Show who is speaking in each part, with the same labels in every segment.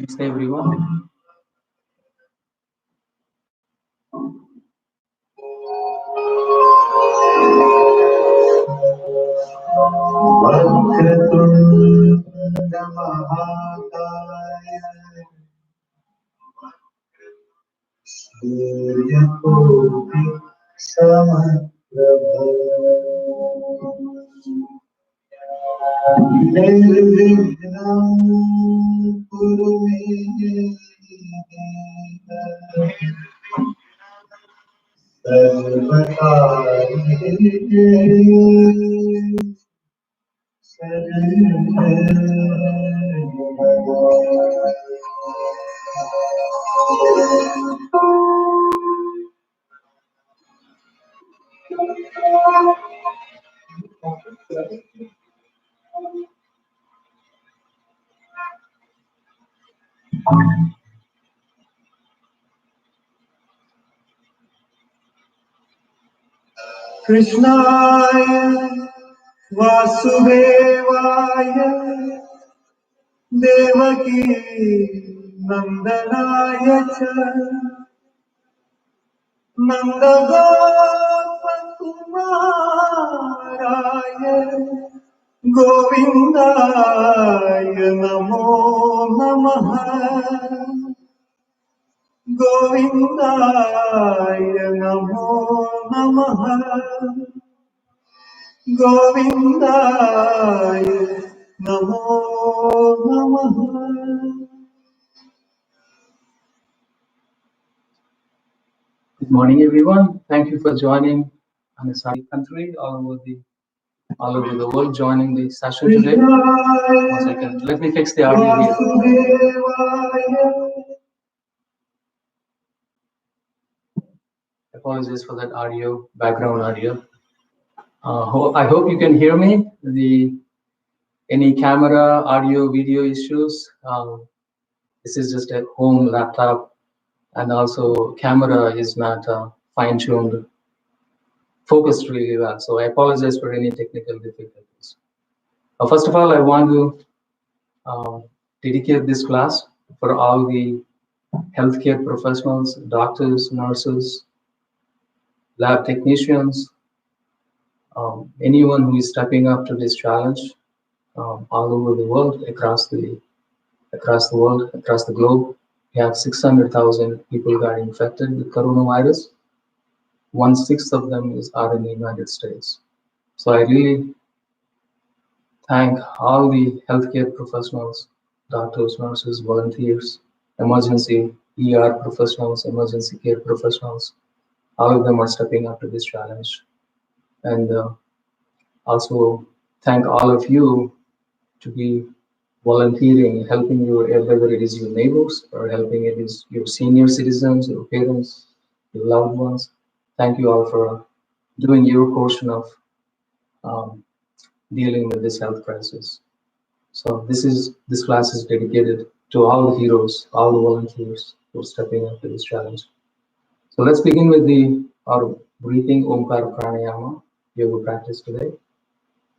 Speaker 1: Namaste everyone.
Speaker 2: Vakratunda Mahakaya Suryakoti Samaprabha Nirvignam Kuru me Krishnaya Vasudevaya Devaki Nandanaya cha Nandagopakumaraya Govindaya Namo Namaha Govindaya Namo Namaha Govindaya Namo Namaha.
Speaker 1: Good morning everyone. Thank you for joining on a sunny country all over the world joining the session today. 1 second. Let me fix the audio here. Apologies for that background audio. I hope you can hear me. Any camera, audio, video issues? This is just a home laptop, and also camera is not fine-tuned, focused really well. So I apologize for any technical difficulties. First of all, I want to dedicate this class for all the healthcare professionals, doctors, nurses, lab technicians, anyone who is stepping up to this challenge all over the world, across the globe. We have 600,000 people got infected with coronavirus. 1/6 of them are in the United States. So I really thank all the healthcare professionals, doctors, nurses, volunteers, emergency ER professionals, emergency care professionals. All of them are stepping up to this challenge. And also thank all of you to be volunteering, helping whether it is your neighbors or helping it is your senior citizens, your parents, your loved ones. Thank you all for doing your portion of dealing with this health crisis. So this class is dedicated to all the heroes, all the volunteers who are stepping up to this challenge. So let's begin with our breathing Omkara Pranayama yoga practice today.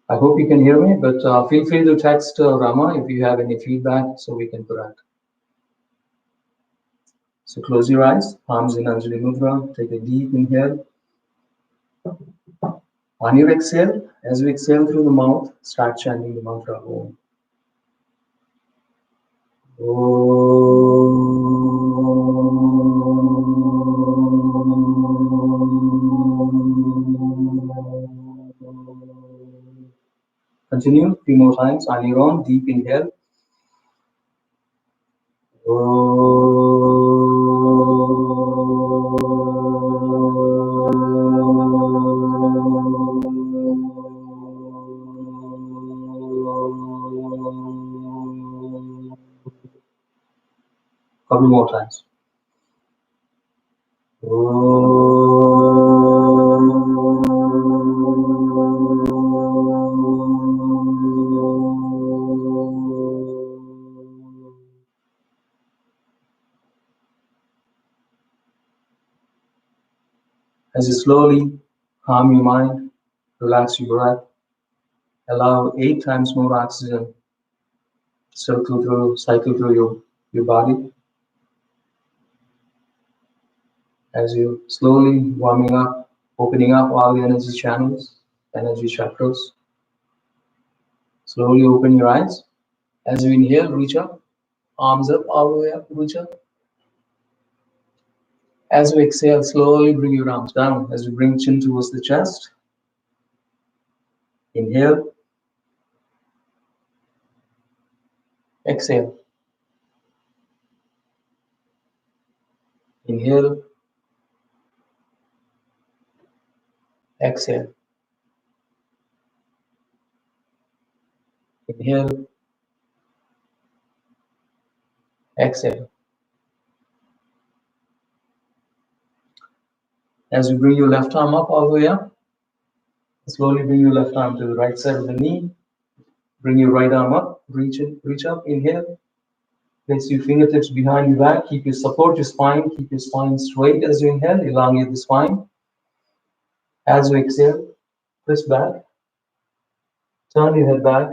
Speaker 1: I hope you can hear me, but feel free to text Rama if you have any feedback so we can correct. So close your eyes, palms in Anjali Mudra, take a deep inhale. On your exhale, as you exhale through the mouth, start chanting the mantra Om. Continue 3 more times on your own. Deep inhale. Couple more times. As you slowly calm your mind, relax your breath, allow 8 times more oxygen to cycle through your your body as you slowly warming up, opening up all the energy channels, energy chakras. Slowly open your eyes. As you inhale, reach up, arms up, all the way up, reach up. As you exhale, slowly bring your arms down. As you bring chin towards the chest, inhale, exhale, inhale, exhale, inhale, exhale. As you bring your left arm up all the way up, slowly bring your left arm to the right side of the knee. Bring your right arm up, reach up, inhale. Place your fingertips behind your back. Support your spine. Keep your spine straight as you inhale. Elongate the spine. As you exhale, twist back. Turn your head back.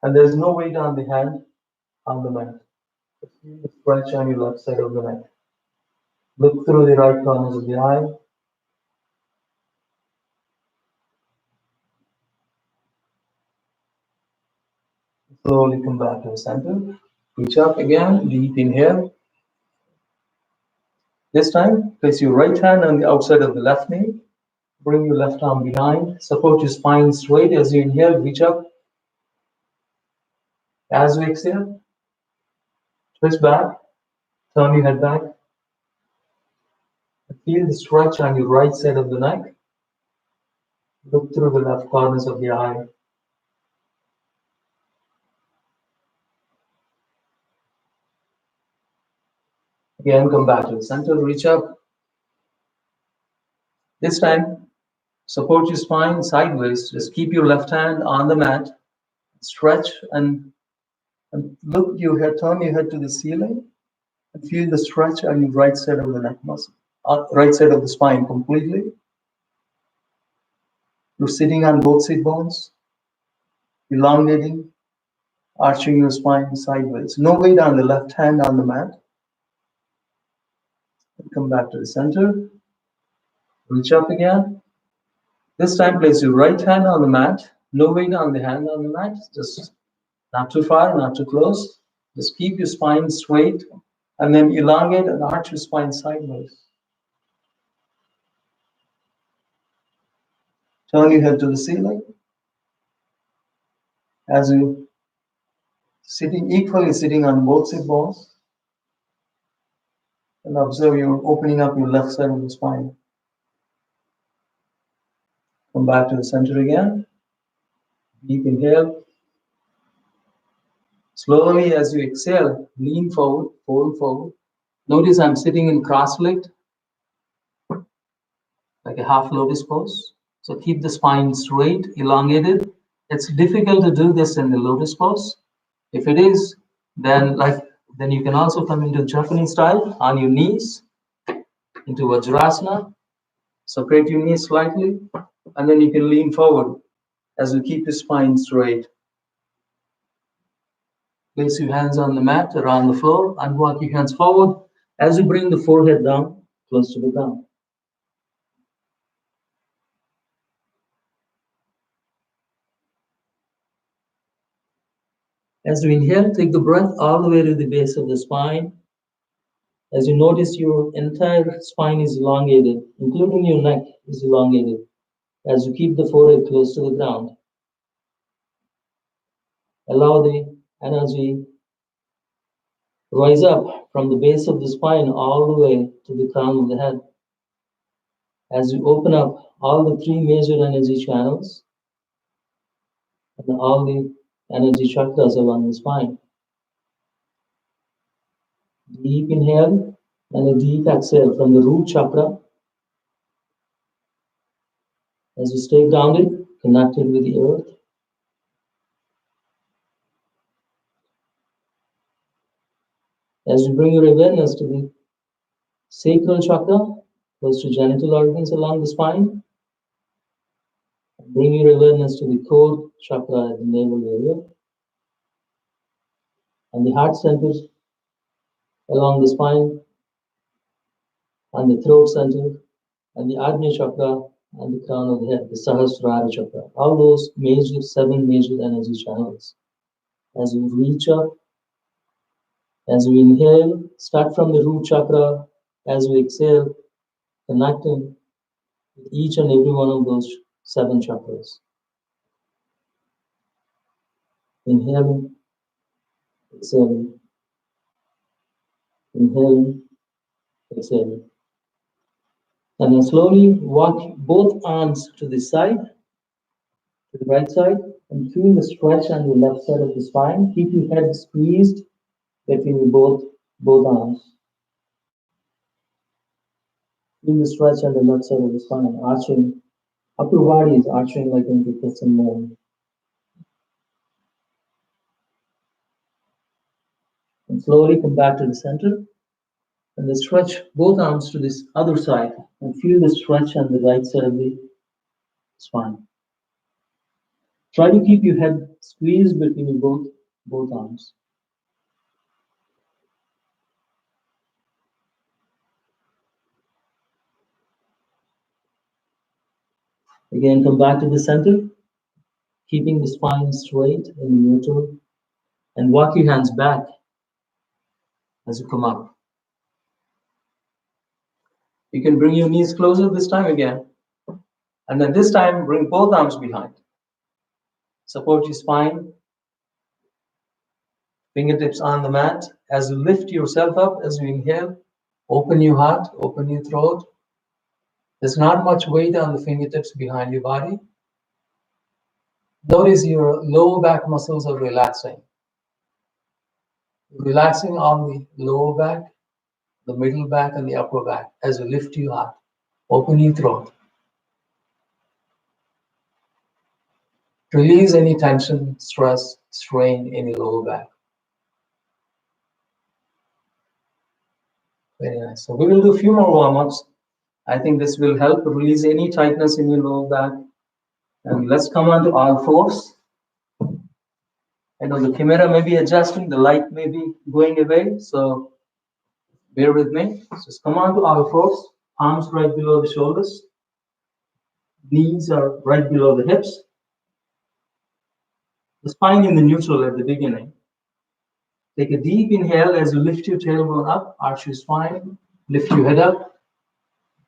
Speaker 1: And there's no weight on the hand on the mat. Just feel the stretch on your left side of the neck. Look through the right corners of the eye. Slowly come back to the center. Reach up again. Deep inhale. This time, place your right hand on the outside of the left knee. Bring your left arm behind. Support your spine straight as you inhale. Reach up. As you exhale, twist back. Turn your head back. Feel the stretch on your right side of the neck. Look through the left corners of the eye. Again, come back to the center. Reach up. This time, support your spine sideways. Just keep your left hand on the mat. Stretch and look your head. Turn your head to the ceiling and feel the stretch on your right side of the neck muscle, right side of the spine completely. You're sitting on both sit bones, elongating, arching your spine sideways. No weight on the left hand on the mat. Come back to the center. Reach up again. This time, place your right hand on the mat. No weight on the hand on the mat. Just not too far, not too close. Just keep your spine straight and then elongate and arch your spine sideways. Turn your head to the ceiling as you sitting on both sit bones, and observe you're opening up your left side of the spine. Come back to the center again. Deep inhale. Slowly as you exhale, lean forward, fold forward. Notice I'm sitting in cross-legged, like a half lotus pose. So keep the spine straight, elongated. It's difficult to do this in the lotus pose. If it is, then you can also come into Japanese style on your knees, into Vajrasana. Separate your knees slightly, and then you can lean forward as you keep your spine straight. Place your hands on the mat around the floor and walk your hands forward as you bring the forehead down, close to the ground. As you inhale, take the breath all the way to the base of the spine. As you notice, your entire spine is elongated, including your neck is elongated, as you keep the forehead close to the ground. Allow the energy rise up from the base of the spine all the way to the crown of the head. As you open up all the three major energy channels and all the energy chakras along the spine. Deep inhale and a deep exhale from the root chakra. As you stay grounded, connected with the earth. As you bring your awareness to the sacral chakra, close to genital organs along the spine, bring your awareness to the core chakra at the navel area.
Speaker 3: and the heart center along the spine, and the throat center, and the Ajna chakra, and the crown of the head, the Sahasrara chakra. All those major, 7 major energy channels. As we reach up, as we inhale, start from the root chakra, as we exhale, connecting with each and every one of those 7 chakras. Inhaling, exhaling, inhaling, exhaling. And then slowly walk both arms to the side, to the right side, and feel the stretch on the left side of the spine. Keep your head squeezed between both arms. Feel the stretch on the left side of the spine, arching. Upper body is arching like into crescent moon. And slowly come back to the center. And then stretch both arms to this other side and feel the stretch on the right side of the spine. Try to keep your head squeezed between both arms. Again, come back to the center, keeping the spine straight and neutral, and walk your hands back as you come up. You can bring your knees closer this time again, and then this time bring both arms behind. Support your spine, fingertips on the mat. As you lift yourself up, as you inhale, open your heart, open your throat. There's not much weight on the fingertips behind your body. Notice your lower back muscles are relaxing. Relaxing on the lower back, the middle back, and the upper back as you lift your heart. Open your throat. Release any tension, stress, strain in your lower back. Very nice. So we will do a few more warm-ups. I think this will help release any tightness in your lower back. And let's come on to all fours. I know the camera may be adjusting, the light may be going away, so bear with me. Just come on to all fours, arms right below the shoulders. Knees are right below the hips. The spine in the neutral at the beginning. Take a deep inhale as you lift your tailbone up, arch your spine, lift your head up,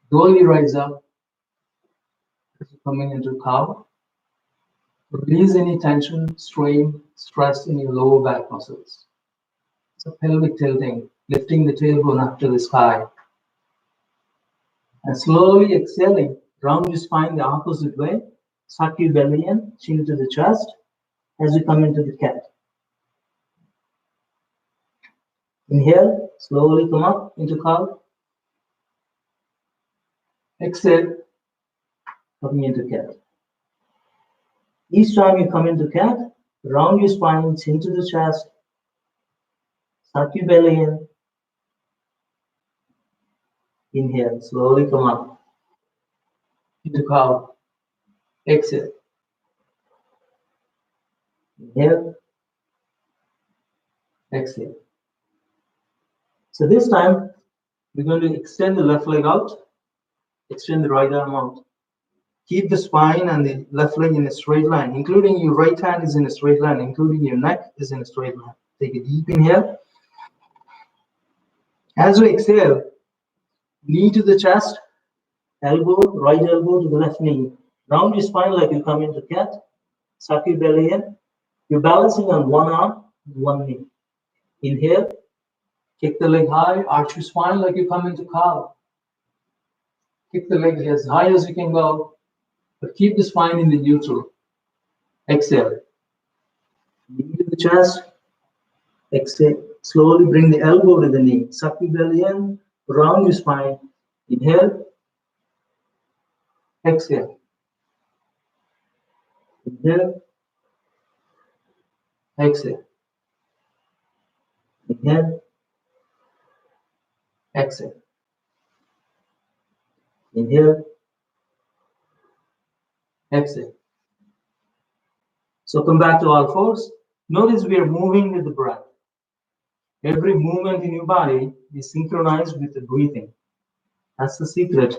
Speaker 3: slowly rise up as you're coming into cow. Release any tension, strain, stress in your lower back muscles. So pelvic tilting, lifting the tailbone up to the sky. And slowly exhaling, round your spine the opposite way. Suck your belly in, chin to the chest as you come into the cat. Inhale, slowly come up into cow. Exhale, coming into cat. Each time you come into cat, round your spine, chin to the chest, suck your belly in. Inhale, slowly come up into cow. Exhale. Inhale, exhale. So this time, we're going to extend the left leg out, extend the right arm out. Keep the spine and the left leg in a straight line, including your right hand is in a straight line, including your neck is in a straight line. Take a deep inhale. As we exhale, knee to the chest, elbow, right elbow to the left knee. Round your spine like you come into cat. Suck your belly in. You're balancing on one arm, one knee. Inhale, kick the leg high, arch your spine like you come into cow. Kick the leg as high as you can go, but keep the spine in the neutral. Exhale. Knee to the chest. Exhale. Slowly bring the elbow to the knee. Suck your belly in, round your spine. Inhale. Exhale. Inhale. Exhale. Inhale. Exhale. Inhale. Exhale. So come back to all fours. Notice we are moving with the breath. Every movement in your body is synchronized with the breathing. That's the secret,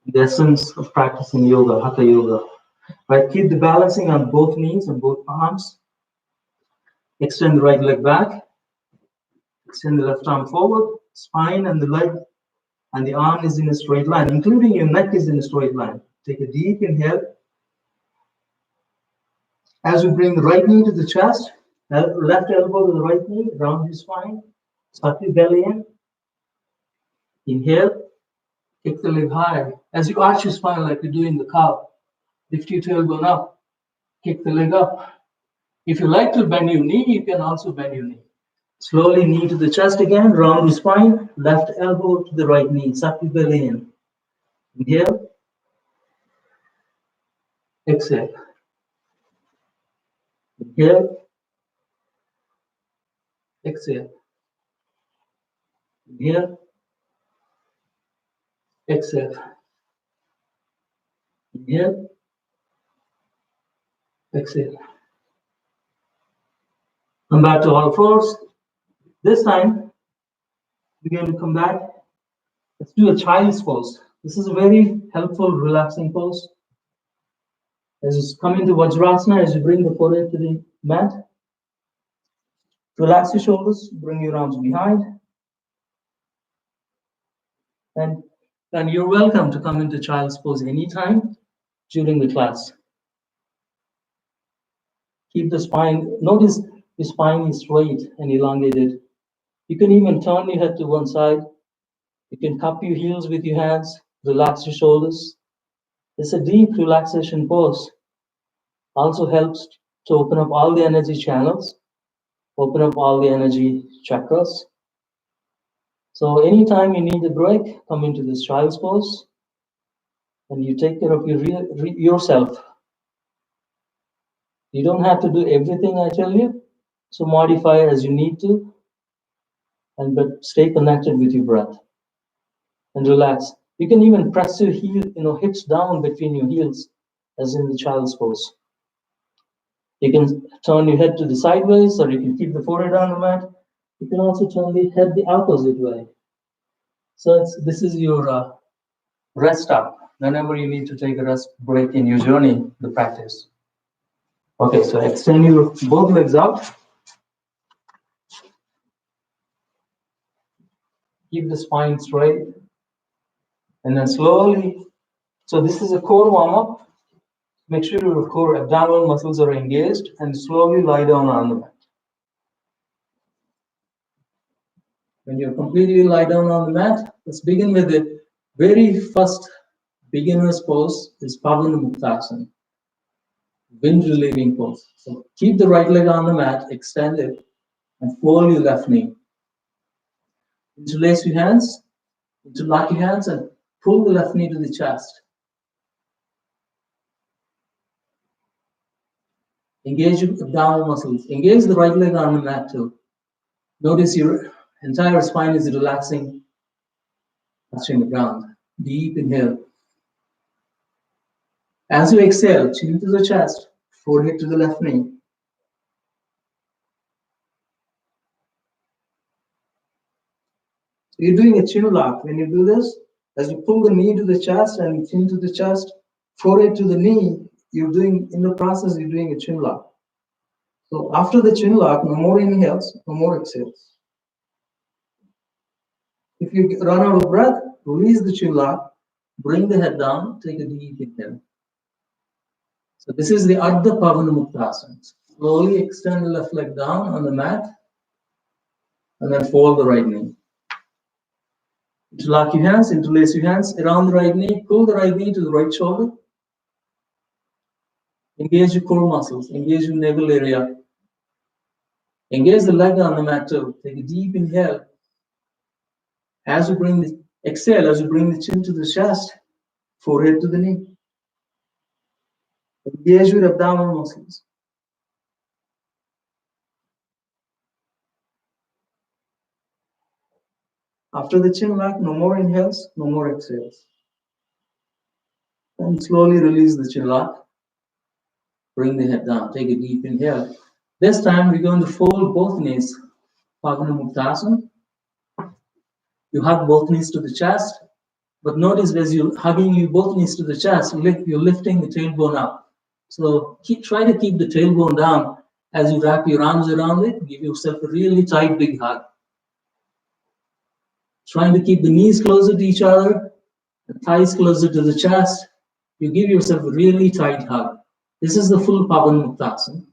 Speaker 3: the essence of practicing yoga, hatha yoga. Right, keep the balancing on both knees and both arms. Extend the right leg back. Extend the left arm forward. Spine and the leg and the arm is in a straight line, including your neck is in a straight line. Take a deep inhale. As we bring the right knee to the chest, left elbow to the right knee, round your spine, suck your belly in. Inhale, kick the leg high. As you arch your spine like you do in the cow, lift your tailbone up, kick the leg up. If you like to bend your knee, you can also bend your knee. Slowly knee to the chest again, round your spine, left elbow to the right knee, suck your belly in. Inhale, exhale. Inhale, exhale. Inhale, exhale. Inhale, exhale. Come back to all fours. This time, we're going to come back. Let's do a child's pose. This is a very helpful, relaxing pose. As you come into Vajrasana, as you bring the forehead to the mat, relax your shoulders, bring your arms behind. And you're welcome to come into child's pose anytime during the class. Keep the spine, notice the spine is straight and elongated. You can even turn your head to one side. You can cup your heels with your hands, relax your shoulders. It's a deep relaxation pose. Also helps to open up all the energy channels, open up all the energy chakras. So anytime you need a break, come into this child's pose and you take care of yourself. You don't have to do everything I tell you, so modify as you need to, but stay connected with your breath and relax. You can even press your hips down between your heels, as in the child's pose. You can turn your head to the sideways, or you can keep the forehead on the mat. You can also turn the head the opposite way. So this is your rest stop. Whenever you need to take a rest break in your journey, the practice. Okay, so extend your both legs out. Keep the spine straight. And then slowly, so this is a core warm-up. Make sure your core abdominal muscles are engaged and slowly lie down on the mat. When you're completely lie down on the mat, let's begin with the very first beginner's pose, is Pavanamuktasana, wind relieving pose. So keep the right leg on the mat, extend it, and fold your left knee. Interlace your hands, interlock your hands, and pull the left knee to the chest. Engage your abdominal muscles. Engage the right leg on the mat too. Notice your entire spine is relaxing, touching the ground. Deep inhale. As you exhale, chin to the chest, forehead to the left knee. So you're doing a chin lock. When you do this, as you pull the knee to the chest and chin to the chest, forehead to the knee, you're doing, in the process, you're doing a chin lock. So after the chin lock, no more inhales, no more exhales. If you run out of breath, release the chin lock, bring the head down, take a deep inhale. So this is the Ardha Pavanamuktasana. Slowly extend the left leg down on the mat, and then fold the right knee. Interlock your hands, interlace your hands around the right knee, pull the right knee to the right shoulder. Engage your core muscles, engage your navel area. Engage the leg on the mat too. Take a deep inhale. As you bring the exhale, as you bring the chin to the chest, forehead to the knee. Engage your abdominal muscles. After the chin lock, no more inhales, no more exhales. And slowly release the chin lock. Bring the head down. Take a deep inhale. This time we're going to fold both knees. Pavanamuktasana. You hug both knees to the chest, but notice as you're hugging you both knees to the chest, you're lifting the tailbone up. So try to keep the tailbone down as you wrap your arms around it. Give yourself a really tight, big hug. Trying to keep the knees closer to each other, the thighs closer to the chest. You give yourself a really tight hug. This is the full Pavanamuktasana.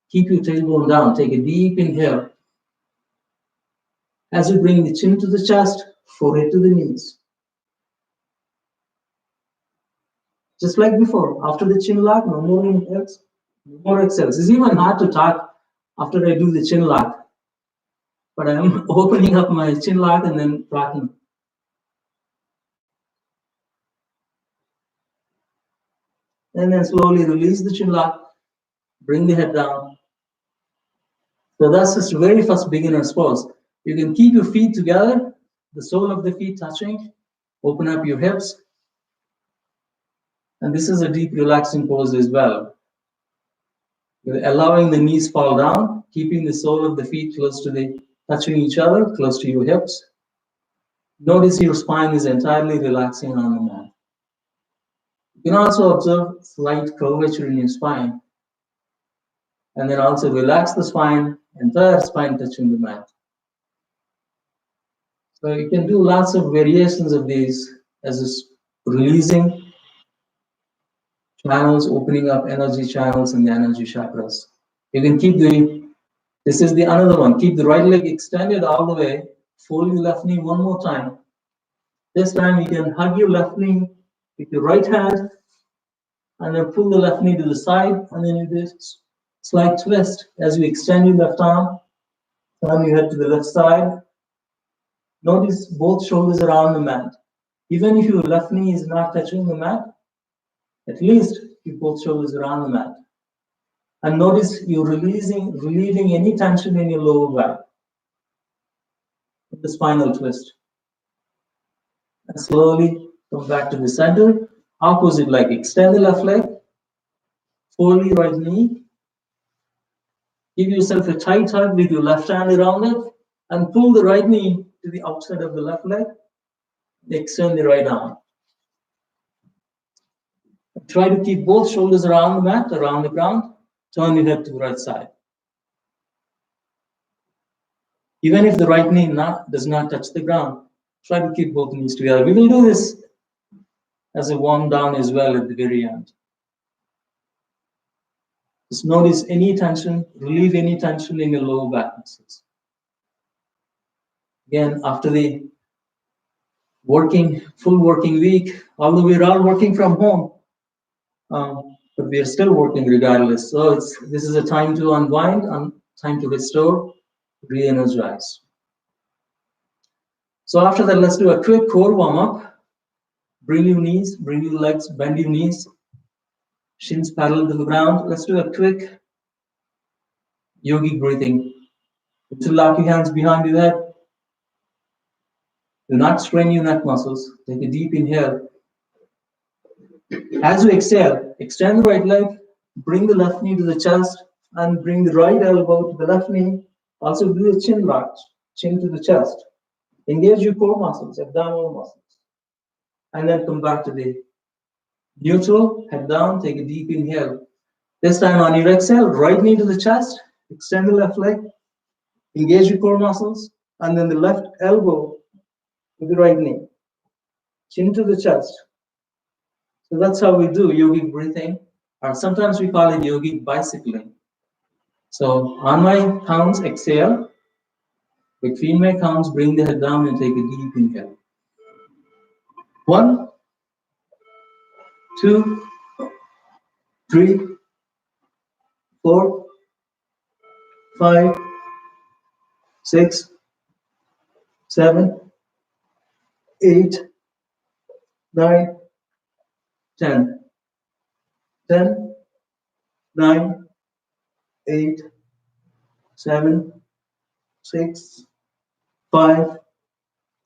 Speaker 3: Keep your tailbone down. Take a deep inhale. As you bring the chin to the chest, forehead to the knees. Just like before, after the chin lock, no more inhales, no more exhales. It's even hard to talk after I do the chin lock, but I'm opening up my chin lock and then talking. And then slowly release the chin lock, bring the head down. So that's just very first beginner's pose. You can keep your feet together, the sole of the feet touching, open up your hips. And this is a deep relaxing pose as well. You're allowing the knees fall down, keeping the sole of the feet close to the touching each other, close to your hips. Notice your spine is entirely relaxing on the mat. You can also observe slight curvature in your spine, and then also relax the spine, entire spine touching the mat. So you can do lots of variations of these as is releasing channels, opening up energy channels in the energy chakras. You can keep this is the another one. Keep the right leg extended all the way. Fold your left knee one more time. This time you can hug your left knee with your right hand and then pull the left knee to the side, and then you do slight twist as you extend your left arm. Turn your head to the left side. Notice both shoulders are on the mat. Even if your left knee is not touching the mat, at least keep both shoulders around the mat. And notice you're relieving any tension in your lower back with the spinal twist. And slowly come back to the center. Opposite leg. Extend the left leg. Fold your right knee. Give yourself a tight hug with your left hand around it. And pull the right knee to the outside of the left leg. Extend the right arm. Try to keep both shoulders around the mat, around the ground. Turn your head to the right side. Even if the right knee does not touch the ground, try to keep both knees together. We will do this as a warm down as well at the very end. Just notice any tension, relieve any tension in your lower back muscles. Again, after the full working week, although we're all working from home, but we are still working regardless. So this is a time to unwind and time to restore, re-energize. So after that, let's do a quick core warm-up. Bring your knees, bring your legs, bend your knees, shins parallel to the ground. Let's do a quick yogic breathing. Lock your hands behind your head. Do not strain your neck muscles. Take a deep inhale. As you exhale, extend the right leg, bring the left knee to the chest, and bring the right elbow to the left knee. Also do a chin lock, chin to the chest. Engage your core muscles, abdominal muscles. And then come back to the neutral, head down, take a deep inhale. This time on your exhale, right knee to the chest, extend the left leg, engage your core muscles, and then the left elbow to the right knee. Chin to the chest. So that's how we do yogic breathing, or sometimes we call it yogic bicycling. So on my counts, exhale. Between my counts, bring the head down and take a deep inhale. 1, 2, 3, 4, 5, 6, 7, 8, 9, 10. 10, 9, 8, 7, 6, 5,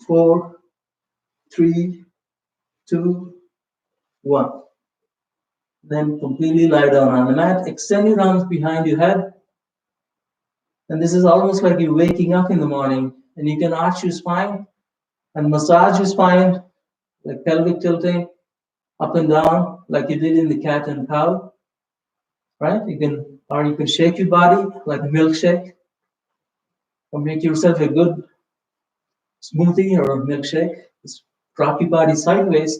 Speaker 3: 4, 3, 2, 1. Then completely lie down on the mat. Extend your arms behind your head. And this is almost like you're waking up in the morning, and you can arch your spine and massage your spine, like pelvic tilting up and down, like you did in the cat and cow, right? Or you can shake your body like a milkshake, or make yourself a good smoothie or a milkshake. Just drop your body sideways,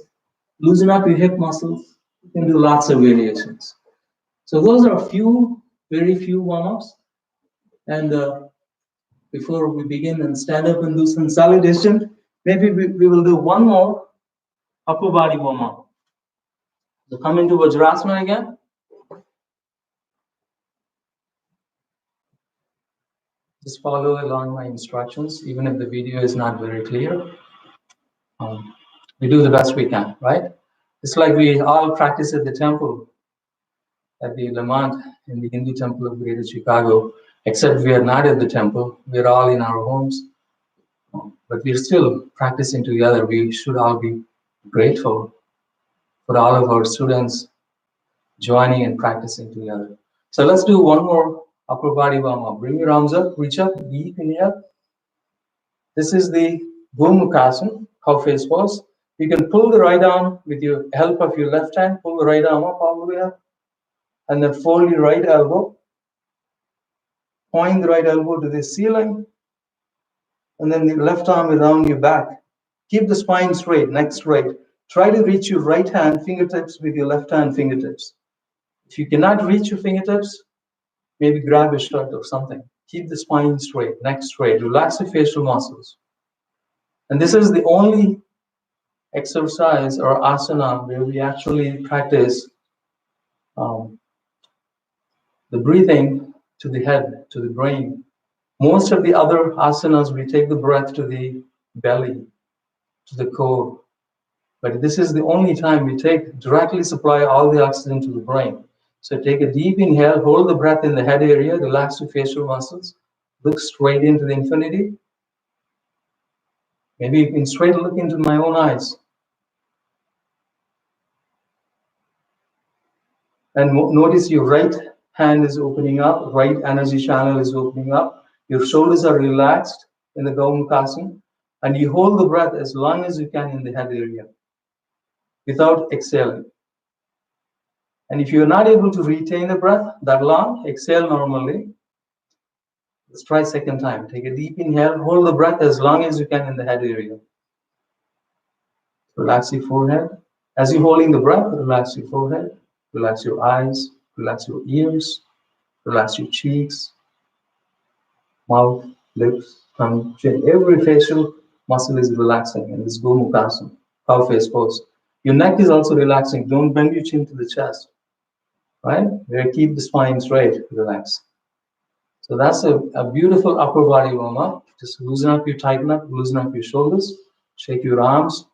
Speaker 3: loosen up your hip muscles. You can do lots of variations. So those are a few, very few warm-ups. And before we begin and stand up and do some salutation, maybe we will do one more upper body warm-up. So come into Vajrasana again. Just follow along my instructions, even if the video is not very clear. We do the best we can, right? It's like we all practice at the temple, at the Lamont in the Hindu Temple of Greater Chicago, except we are not at the temple. We're all in our homes, but we're still practicing together. We should all be grateful for all of our students joining and practicing together. So let's do one more upper body warm up. Bring your arms up, reach up, deep inhale. This is the Gomukhasan, cow face pose. You can pull the right arm with your help of your left hand, pull the right arm up all the way up, and then fold your right elbow, point the right elbow to the ceiling, and then the left arm around your back. Keep the spine straight, neck straight. Try to reach your right hand fingertips with your left hand fingertips. If you cannot reach your fingertips, maybe grab a shirt or something. Keep the spine straight, neck straight. Relax the facial muscles. And this is the only exercise or asana where we actually practice the breathing to the head, to the brain. Most of the other asanas, we take the breath to the belly, to the core. But this is the only time we directly supply all the oxygen to the brain. So take a deep inhale, hold the breath in the head area, relax the facial muscles, look straight into the infinity. Maybe you can straight look into my own eyes. And notice your right hand is opening up, right energy channel is opening up. Your shoulders are relaxed in the Gomukhasan, and you hold the breath as long as you can in the head area without exhaling. And if you're not able to retain the breath that long, exhale normally. Let's try second time. Take a deep inhale, hold the breath as long as you can in the head area. Relax your forehead. As you're holding the breath, relax your forehead, relax your eyes, relax your ears, relax your cheeks, mouth, lips, tongue, chin. Every facial muscle is relaxing in this Gomukhasan, cow face pose. Your neck is also relaxing. Don't bend your chin to the chest, right? Keep the spine straight, relax. So that's a beautiful upper body warm up. Just loosen up your tighten up, loosen up your shoulders, shake your arms,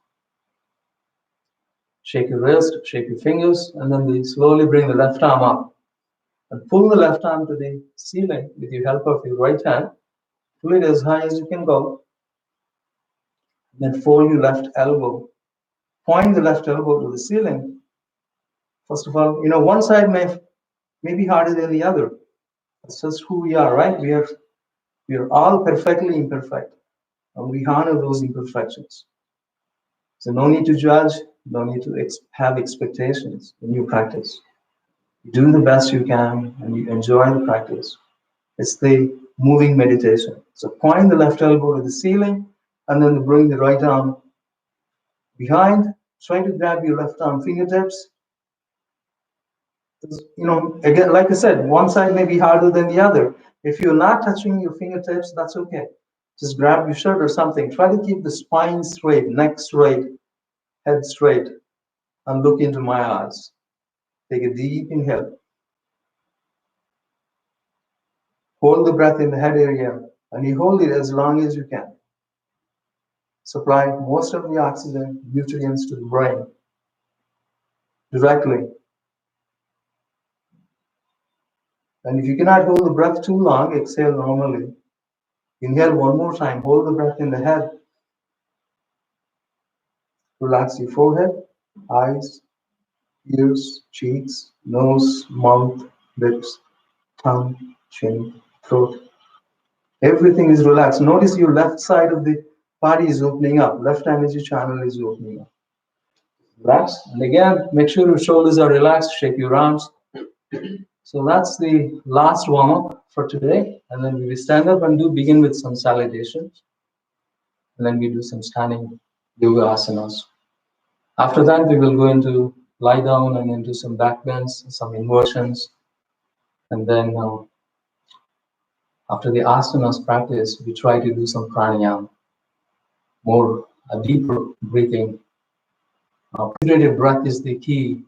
Speaker 3: shake your wrist, shake your fingers, and then slowly bring the left arm up. And pull the left arm to the ceiling with the help of your right hand. Pull it as high as you can go. Then fold your left elbow. Point the left elbow to the ceiling. First of all, one side may be harder than the other. That's just who we are, right? We are all perfectly imperfect, and we honor those imperfections. So no need to judge, no need to have expectations when you practice. You do the best you can, and you enjoy the practice. It's the moving meditation. So point the left elbow to the ceiling, and then bring the right arm behind. Try to grab your left arm fingertips. Again, like I said, one side may be harder than the other. If you're not touching your fingertips, that's okay. Just grab your shirt or something. Try to keep the spine straight, neck straight, head straight, and look into my eyes. Take a deep inhale. Hold the breath in the head area, and you hold it as long as you can. Supply most of the oxygen, nutrients to the brain directly. And if you cannot hold the breath too long, exhale normally. Inhale one more time. Hold the breath in the head. Relax your forehead, eyes, ears, cheeks, nose, mouth, lips, tongue, chin, throat.
Speaker 1: Everything is relaxed. Notice your left side of the body is opening up. Left energy channel is opening up. Relax. And again, make sure your shoulders are relaxed. Shake your arms. So that's the last warm-up for today. And then we will stand up and begin with some salutations. And then we do some standing yoga asanas. After that, we will go into lie down and into some back bends, some inversions. And then after the asanas practice, we try to do some pranayama, more deeper breathing. Integrated breath is the key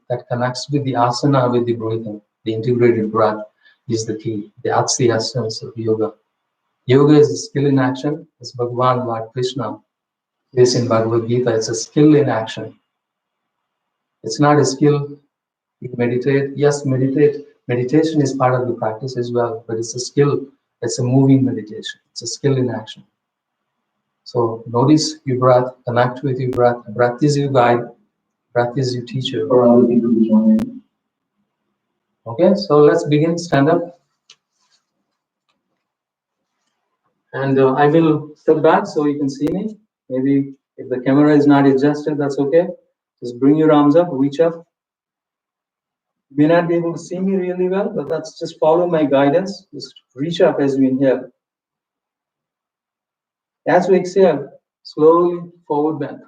Speaker 1: that connects with the asana, with the breathing. The integrated breath is the key. That's the essence of yoga. Yoga is a skill in action, as Bhagavan Lord Krishna says in Bhagavad Gita. It's a skill in action. It's not a skill. You meditate. Yes, meditation is part of the practice as well, but it's a skill. It's a moving meditation. It's a skill in action. So notice your breath, connect with your breath. Breath is your guide. Breath is your teacher. For other people to join in. Okay, so let's begin. Stand up. And I will step back so you can see me. Maybe if the camera is not adjusted, that's okay. Just bring your arms up, reach up. You may not be able to see me really well, but that's just follow my guidance. Just reach up as we inhale. As we exhale, slowly forward bend.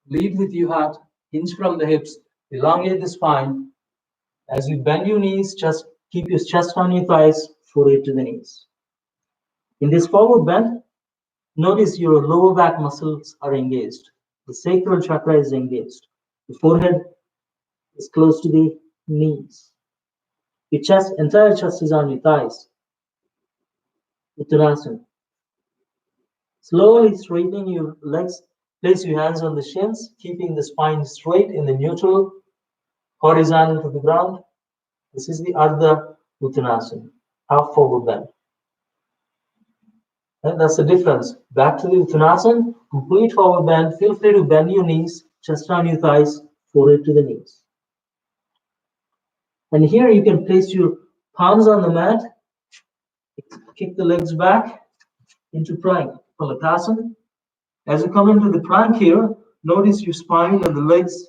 Speaker 1: Lead with your heart, hinge from the hips, elongate the spine. As you bend your knees, just keep your chest on your thighs, forehead to the knees. In this forward bend, notice your lower back muscles are engaged. The sacral chakra is engaged. The forehead is close to the knees. Your chest, entire chest is on your thighs. Uttanasana. Slowly straightening your legs. Place your hands on the shins, keeping the spine straight in the neutral, horizontal to the ground. This is the Ardha Uttanasana, half forward bend. And that's the difference. Back to the Uttanasana, complete forward bend. Feel free to bend your knees, chest on your thighs, forehead to the knees. And here you can place your palms on the mat, kick the legs back into plank, Palakasana. As you come into the plank here, notice your spine and the legs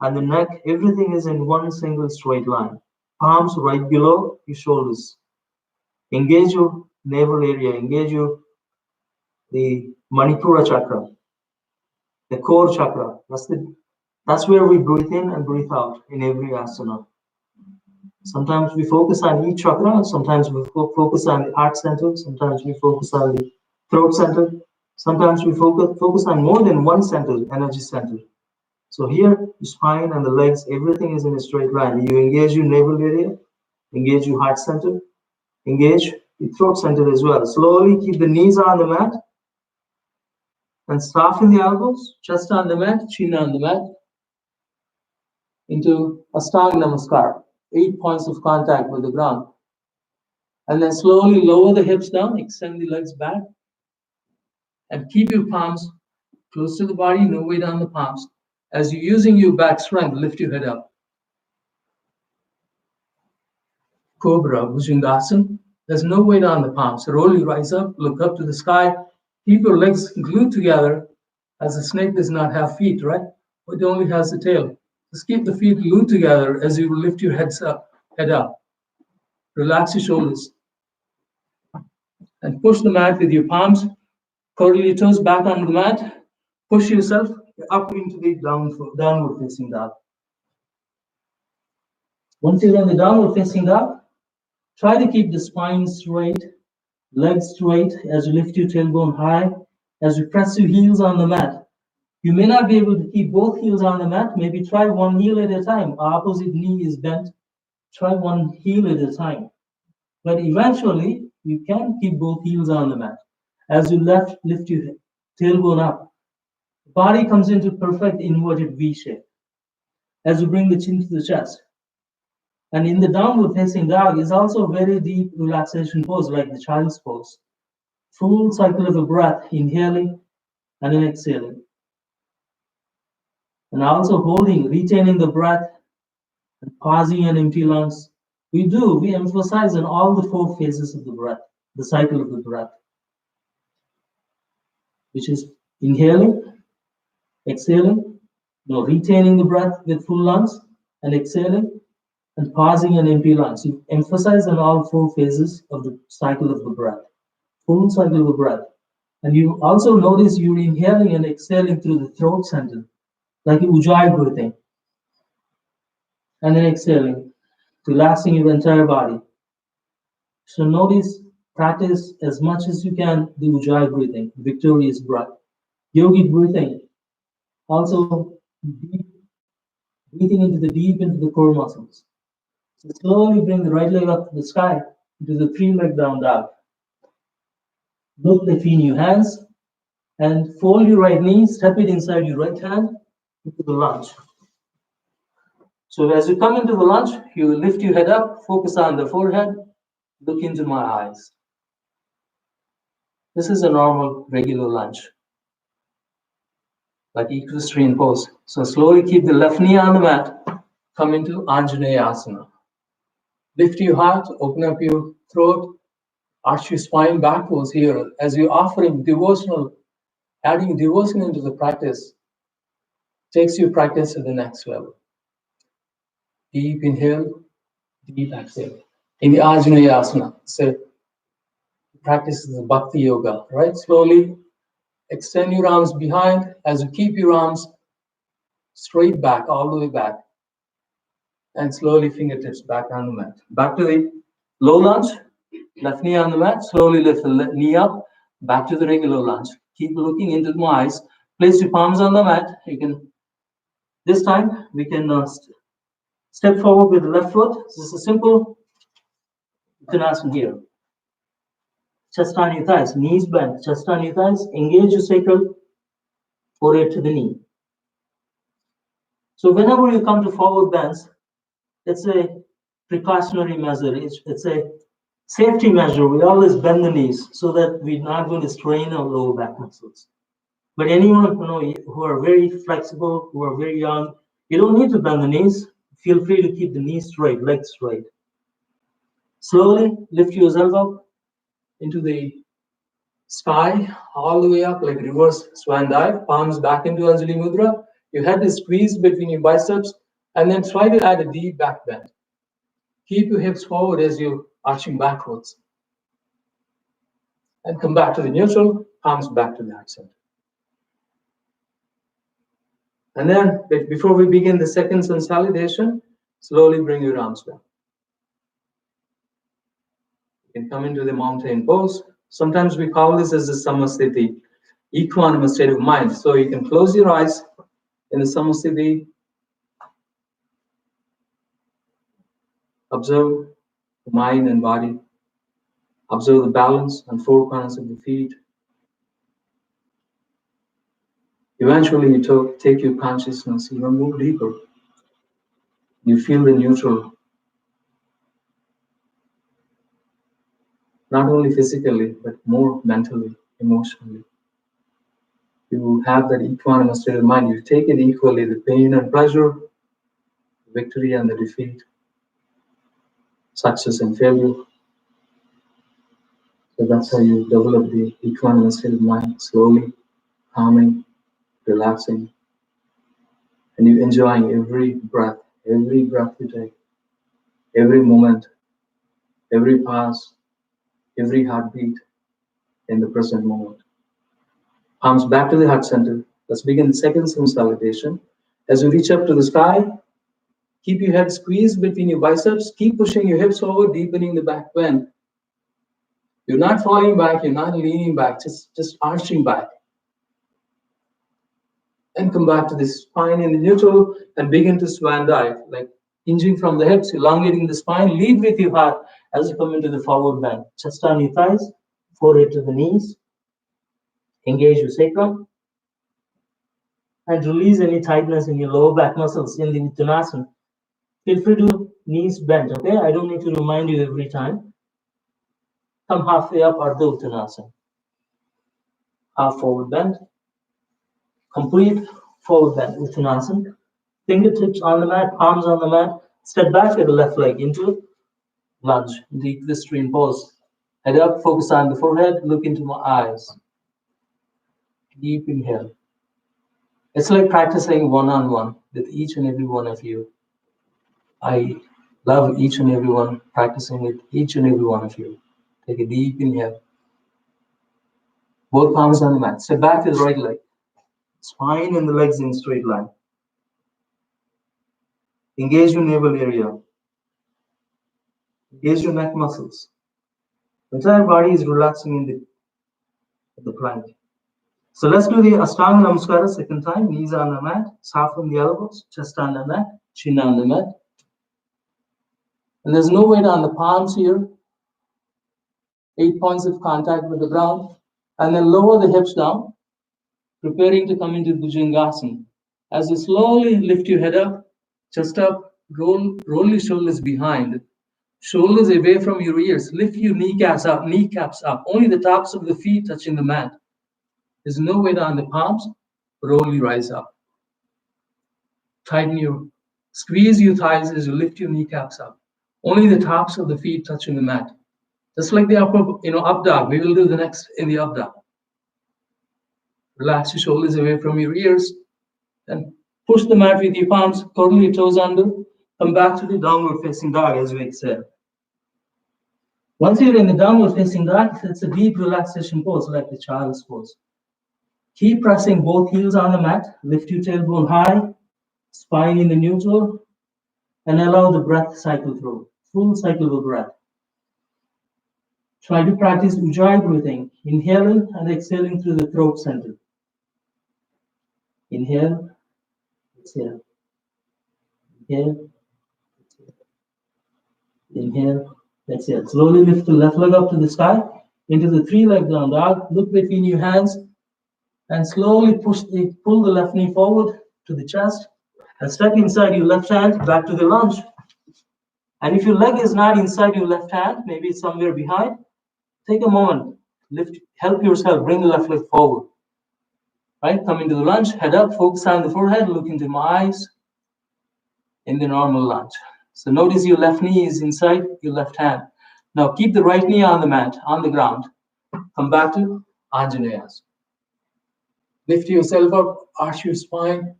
Speaker 1: and the neck, everything is in one single straight line. Palms right below your shoulders. Engage your navel area, engage the Manipura chakra, the core chakra. That's where we breathe in and breathe out in every asana. Sometimes we focus on each chakra, sometimes we focus on the heart center, sometimes we focus on the throat center, sometimes we focus on more than one center, energy center. So here, the spine and the legs, everything is in a straight line. You engage your navel area, engage your heart center, engage the throat center as well. Slowly keep the knees on the mat and soften the elbows, chest on the mat, chin on the mat, into Ashtanga Namaskar, 8 points of contact with the ground. And then slowly lower the hips down, extend the legs back, and keep your palms close to the body, no weight on the palms. As you're using your back strength, lift your head up. Cobra, Bhujangasana. There's no weight on the palms. Roll your eyes up, look up to the sky. Keep your legs glued together, as a snake does not have feet, right? It only has the tail. Just keep the feet glued together as you lift your head up. Relax your shoulders. And push the mat with your palms. Curl your toes back on the mat. Push yourself up into the downward facing dog. Once you're in the downward facing dog, try to keep the spine straight, legs straight as you lift your tailbone high, as you press your heels on the mat. You may not be able to keep both heels on the mat. Maybe try one heel at a time. Opposite knee is bent. Try one heel at a time. But eventually, you can keep both heels on the mat. As you lift your tailbone up, the body comes into perfect inverted V shape. As you bring the chin to the chest. And in the downward facing dog is also a very deep relaxation pose, like the child's pose. Full cycle of the breath, inhaling and then exhaling. And also holding, retaining the breath, and pausing and empty lungs. We emphasize on all the 4 phases of the breath.
Speaker 3: the cycle of the breath, which is inhaling, exhaling, retaining the breath with full lungs and exhaling, and pausing and empty lungs. You emphasize on all 4 phases of the cycle of the breath, full cycle of the breath. And you also notice you're inhaling and exhaling through the throat center, like ujjayi breathing. And then exhaling, relaxing your entire body. So notice, practice as much as you can the ujjayi breathing, victorious breath. Yogic breathing, also deep, breathing into the core muscles. So slowly bring the right leg up to the sky, into the 3-leg down dog. Look between your hands and fold your right knee, step it inside your right hand into the lunge. So as you come into the lunge, you lift your head up, focus on the forehead, look into my eyes. This is a normal, regular lunge, like equestrian pose. So slowly keep the left knee on the mat, come into Anjaneyasana. Lift your heart, open up your throat, arch your spine backwards here as you're offering devotional, adding devotion into the practice, takes your practice to the next level. Deep inhale, deep exhale. In the Anjaneyasana, so practice is the Bhakti Yoga, right? Slowly extend your arms behind as you keep your arms straight back, all the way back. And slowly fingertips back on the mat. Back to the low lunge, left knee on the mat, slowly lift the knee up, back to the regular lunge. Keep looking into my eyes. Place your palms on the mat. You can, this time, we can step forward with the left foot. This is a simple uttanasana here. Chest on your thighs, knees bent, chest on your thighs, engage your sacral, forehead to the knee. So whenever you come to forward bends, it's a precautionary measure. It's a safety measure. We always bend the knees so that we're not going to strain our lower back muscles. But anyone who are very flexible, who are very young, you don't need to bend the knees. Feel free to keep the knees straight, legs straight. Slowly lift yourself up into the sky, all the way up, like reverse swan dive, palms back into Anjali Mudra. Your head is squeezed between your biceps, and then try to add a deep back bend. Keep your hips forward as you're arching backwards. And come back to the neutral, palms back to the heart center. And then, before we begin the second sun salutation, slowly bring your arms down. You can come into the mountain pose. Sometimes we call this as the samasthiti, equanimous state of mind. So you can close your eyes in the samasthiti, observe the mind and body, observe the balance and 4 corners of the feet. Eventually, you take your consciousness even more deeper. You feel the neutral, not only physically, but more mentally, emotionally. You have that equanimous state of mind. You take it equally, the pain and pleasure, victory and the defeat, success and failure. So that's how you develop the equanimous state of mind, slowly, calming, relaxing, and you enjoying every breath you take, every moment, every pause, every heartbeat in the present moment. Palms back to the heart center. Let's begin the second sun salutation. As you reach up to the sky, keep your head squeezed between your biceps. Keep pushing your hips forward, deepening the back bend. You're not falling back, you're not leaning back, just arching back. And come back to the spine in the neutral and begin to swan dive, like hinging from the hips, elongating the spine. Lead with your heart as you come into the forward bend. Chest on your thighs, forehead to the knees. Engage your sacrum. And release any tightness in your lower back muscles in the uttanasana. Feel free to knees bent, okay? I don't need to remind you every time. Come halfway up, Ardha Uttanasana. Half forward bend. Complete forward bend, Uttanasana. Fingertips on the mat, palms on the mat. Step back with the left leg into lunge, the equestrian pose. Head up, focus on the forehead, look into my eyes. Deep inhale. It's like practicing one-on-one with each and every one of you. I love each and every one, practicing with each and every one of you. Take a deep inhale. Both palms on the mat. Step back to the right leg. Spine and the legs in straight line. Engage your navel area. Engage your neck muscles. The entire body is relaxing in the plank. So let's do the Ashtanga Namaskara second time. Knees on the mat, soften the elbows, chest on the mat, chin on the mat. And there's no weight on the palms here. 8 points of contact with the ground. And then lower the hips down, preparing to come into Bhujangasana. As you slowly lift your head up, chest up, roll your shoulders behind. Shoulders away from your ears. Lift your kneecaps up. Only the tops of the feet touching the mat. There's no weight on the palms. Roll your eyes up. Squeeze your thighs as you lift your kneecaps up. Only the tops of the feet touching the mat. Just like the up dog. We will do the next in the up dog. Relax your shoulders away from your ears and push the mat with your palms, curl your toes under, come back to the downward facing dog as we exhale. Once you're in the downward facing dog, it's a deep relaxation pose like the child's pose. Keep pressing both heels on the mat, lift your tailbone high, spine in the neutral, and allow the breath cycle through, full cycle of breath. Try to practice Ujjayi breathing, inhaling and exhaling through the throat center. Inhale, exhale. Inhale, exhale. Inhale, exhale. Slowly lift the left leg up to the sky, into the three-leg down dog. Look between your hands and slowly pull the left knee forward to the chest and step inside your left hand back to the lunge. And if your leg is not inside your left hand, maybe it's somewhere behind, take a moment, help yourself, bring the left leg forward. Right, come into the lunge, head up, focus on the forehead, look into my eyes in the normal lunge. So notice your left knee is inside your left hand. Now keep the right knee on the mat, on the ground. Come back to Anjaneyas. Lift yourself up, arch your spine,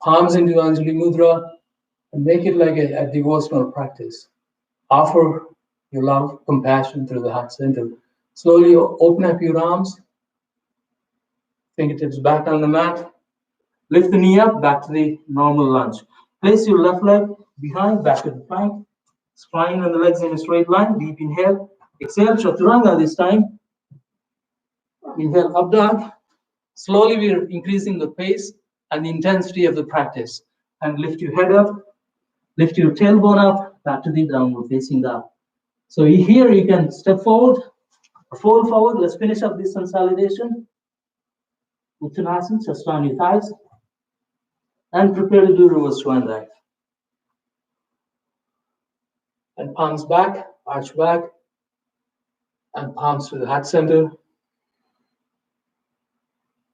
Speaker 3: palms into Anjali Mudra, and make it like a devotional practice. Offer your love, compassion through the heart center. Slowly open up your arms, fingertips back on the mat. Lift the knee up, back to the normal lunge. Place your left leg behind, back to the plank. Spine and the legs in a straight line. Deep inhale. Exhale, Chaturanga this time. Inhale, up dog. Slowly we are increasing the pace and the intensity of the practice. And lift your head up. Lift your tailbone up, back to the downward facing dog. So here you can step forward or fold forward. Let's finish up this consolidation. Uttanasana, chest on your thighs. And prepare to do reverse swan dive. And palms back, arch back, and palms to the heart center.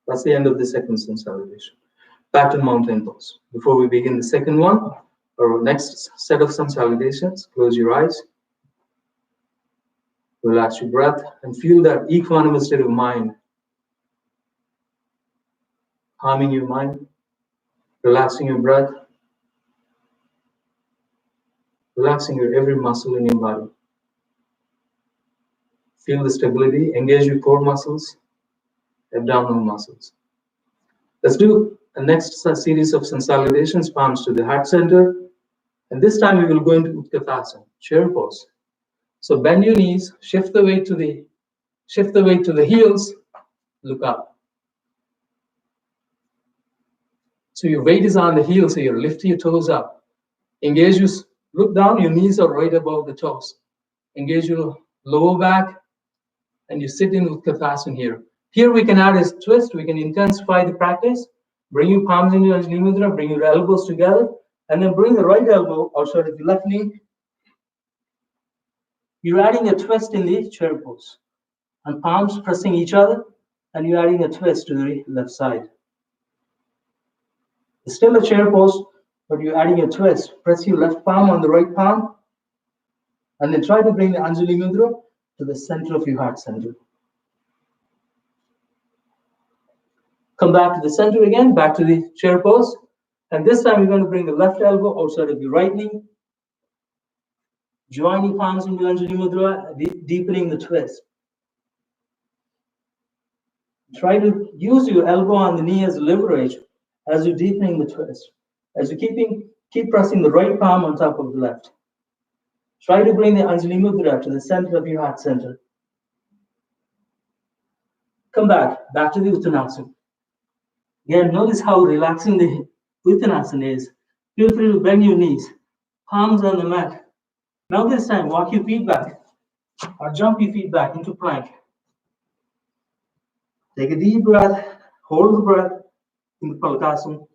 Speaker 3: That's the end of the second consolidation. Back to mountain pose. Before we begin the second one, or next set of consolidations, close your eyes. Relax your breath and feel that equanimous state of mind. Calming your mind, relaxing your breath, relaxing your every muscle in your body. Feel the stability, engage your core muscles, abdominal muscles. Let's do the next series of consolidations, palms to the heart center. And this time we will go into Utkatasana, chair pose. So bend your knees, shift the weight to the heels, look up. So your weight is on the heels here, lift your toes up. Engage your, look down, your knees are right above the toes. Engage your lower back, and you sit in Utkatasana here. Here we can add a twist, we can intensify the practice. Bring your palms into Anjali Mudra, bring your elbows together, and then bring the right elbow outside of the left knee. You're adding a twist in the chair pose. And palms pressing each other, and you're adding a twist to the left side. It's still a chair pose, but you're adding a twist. Press your left palm on the right palm, and then try to bring the Anjali Mudra to the center of your heart center. Come back to the center again, back to the chair pose. And this time you're going to bring the left elbow outside of your right knee. Join your palms into Anjali Mudra, deepening the twist. Try to use your elbow on the knee as leverage as you're deepening the twist. As you keep pressing the right palm on top of the left. Try to bring the Anjali Mudra to the center of your heart center. Come back to the Uttanasana. Again, notice how relaxing the Uttanasana is. Feel free to bend your knees, palms on the mat. Now this time, walk your feet back or jump your feet back into plank. Take a deep breath, hold the breath in the Palakasana.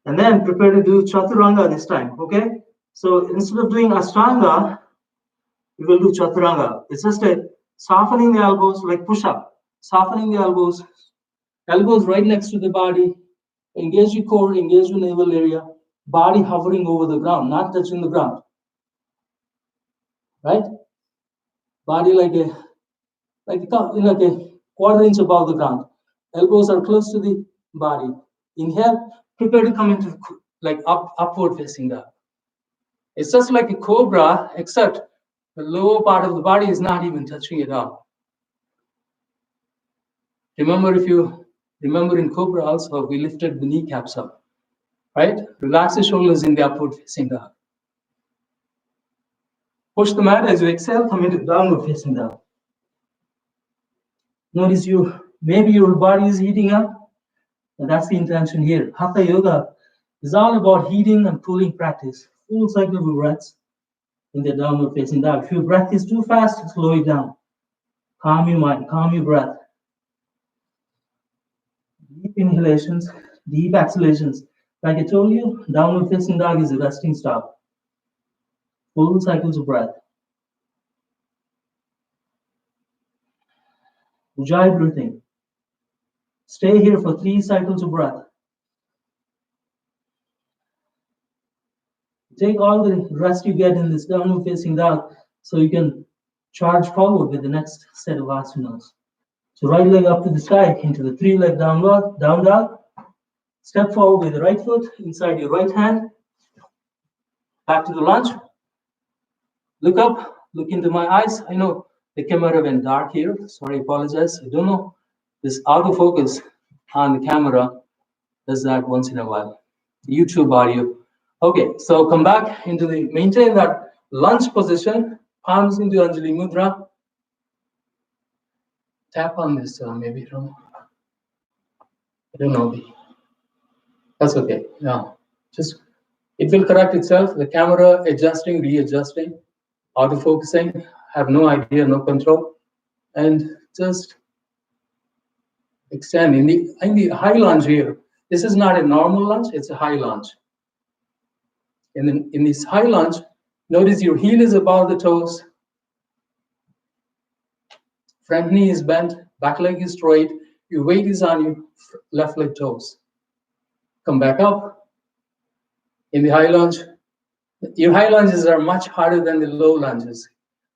Speaker 3: And then prepare to do Chaturanga this time, okay? So instead of doing Ashtanga, we will do Chaturanga. It's just a softening the elbows like push-up. Softening the elbows right next to the body. Engage your core, engage your navel area. Body hovering over the ground, not touching the ground. Right? Body like a quarter inch above the ground. Elbows are close to the body. Inhale, prepare to come into like upward facing dog. It's just like a cobra, except the lower part of the body is not even touching it all. Remember, if you remember in cobra also, we lifted the kneecaps up, right? Relax the shoulders in the upward facing dog. Push the mat as you exhale, come into downward facing dog. Notice maybe your body is heating up, and that's the intention here. Hatha yoga is all about heating and cooling practice. Full cycle of breaths in the downward facing dog. If your breath is too fast, slow it down. Calm your mind, calm your breath. Deep inhalations, deep exhalations. Like I told you, downward facing dog is a resting stop. Full cycles of breath. Ujjayi breathing. Stay here for 3 cycles of breath. Take all the rest you get in this downward facing dog so you can charge forward with the next set of asanas. So right leg up to the sky into the 3-leg down dog. Step forward with the right foot inside your right hand. Back to the lunge. Look up, look into my eyes. I know the camera went dark here. Sorry, apologize. I don't know. This autofocus on the camera does that once in a while. YouTube audio. Okay, so come back into maintain that lunge position. Palms into Anjali Mudra. Tap on this, maybe. I don't know. That's okay. Yeah, just it will correct itself. The camera adjusting, readjusting, autofocusing. Have no idea, no control, and just extend in the high lunge here. This is not a normal lunge; it's a high lunge. In this high lunge, notice your heel is above the toes. Front knee is bent, back leg is straight. Your weight is on your left leg toes. Come back up. In the high lunge, your high lunges are much harder than the low lunges,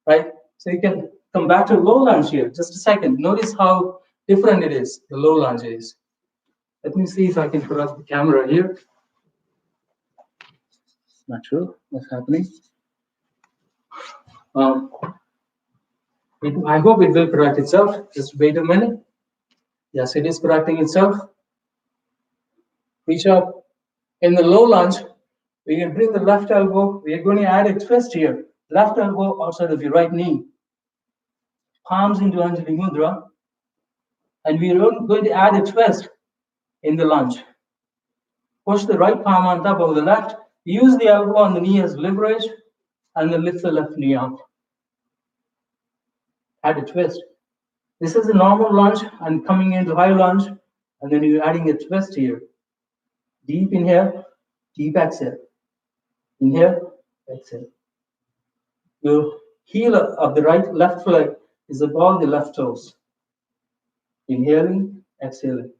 Speaker 3: right? So you can come back to low lunge here. Just a second. Notice how different it is, the low lunge is. Let me see if I can put up the camera here. Not sure what's happening. I hope it will correct itself. Just wait a minute. Yes, it is correcting itself. Reach up. In the low lunge, we can bring the left elbow. We are going to add a twist here. Left elbow outside of your right knee. Palms into Anjali Mudra. And we are going to add a twist in the lunge. Push the right palm on top of the left. Use the elbow on the knee as leverage. And then lift the left knee up. Add a twist. This is a normal lunge and coming into high lunge. And then you're adding a twist here. Deep inhale, deep exhale. Inhale, exhale. Your heel of the left leg is above the left toes. Inhaling, exhaling.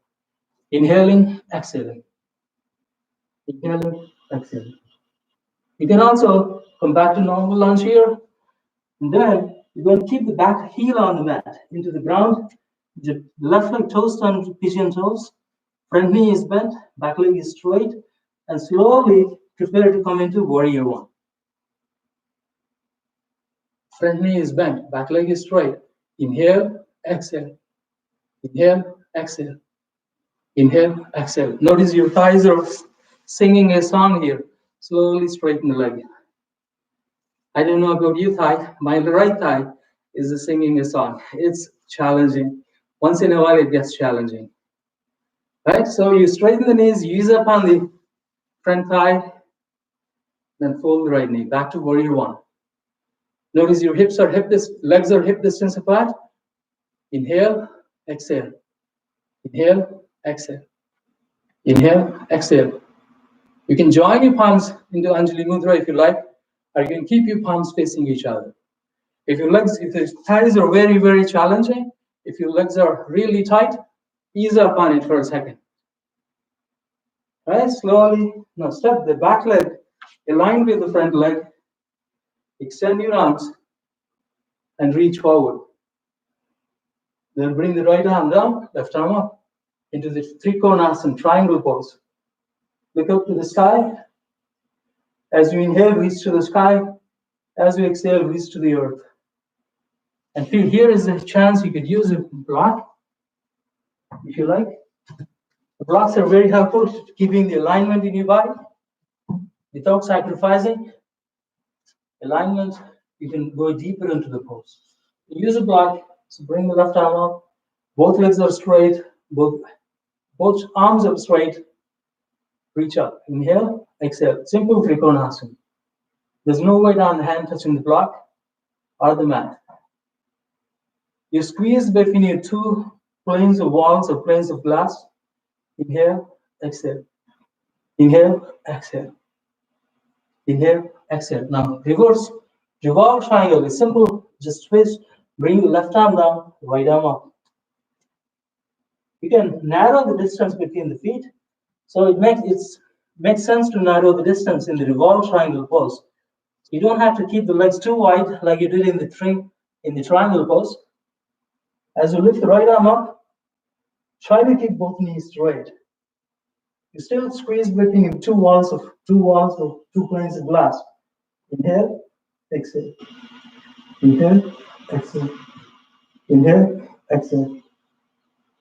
Speaker 3: Inhaling, exhaling. Inhaling, exhaling. You can also come back to normal lunge here. And then you're going to keep the back heel on the mat into the ground. The left leg toes turn to pigeon toes. Front knee is bent, back leg is straight, and slowly prepare to come into warrior one.
Speaker 1: Front knee is bent, back leg is straight. Inhale, exhale. Inhale, exhale. Inhale, exhale. Notice your thighs are singing a song here. Slowly straighten the leg. I don't know about you thigh. My right thigh is singing a song. It's challenging. Once in a while, it gets challenging. Right? So you straighten the knees, use up on the front thigh, then fold the right knee. Back to warrior one. Notice your hips are legs are hip distance apart. Inhale, exhale. Inhale, exhale. Inhale, exhale. You can join your palms into Anjali Mudra if you like, or you can keep your palms facing each other. If your thighs are very, very challenging, if your legs are really tight, ease up on it for a second. Right, slowly. Now step the back leg aligned with the front leg. Extend your arms and reach forward. Then bring the right arm down, left arm up into the Trikonasana triangle pose. Look up to the sky. As you inhale, reach to the sky. As you exhale, reach to the earth. And feel here is a chance you could use a block, if you like. The blocks are very helpful to keeping the alignment in your body without sacrificing alignment. You can go deeper into the pose. Use a block. So bring the left arm up. Both legs are straight. Both arms are straight. Reach up. Inhale, exhale. Simple Trikonasana. There's no weight on the hand touching the block or the mat. You squeeze between your two planes of walls or planes of glass. Inhale, exhale. Inhale, exhale. Inhale, exhale. Now reverse. Revolve triangle is simple. Just twist. Bring the left arm down, right arm up. You can narrow the distance between the feet. So it makes sense to narrow the distance in the revolve triangle pose. You don't have to keep the legs too wide like you did in the triangle pose. As you lift the right arm up, try to keep both knees straight. You still squeeze between two walls of two planes of glass. Inhale, exhale. Inhale, exhale. Inhale, exhale.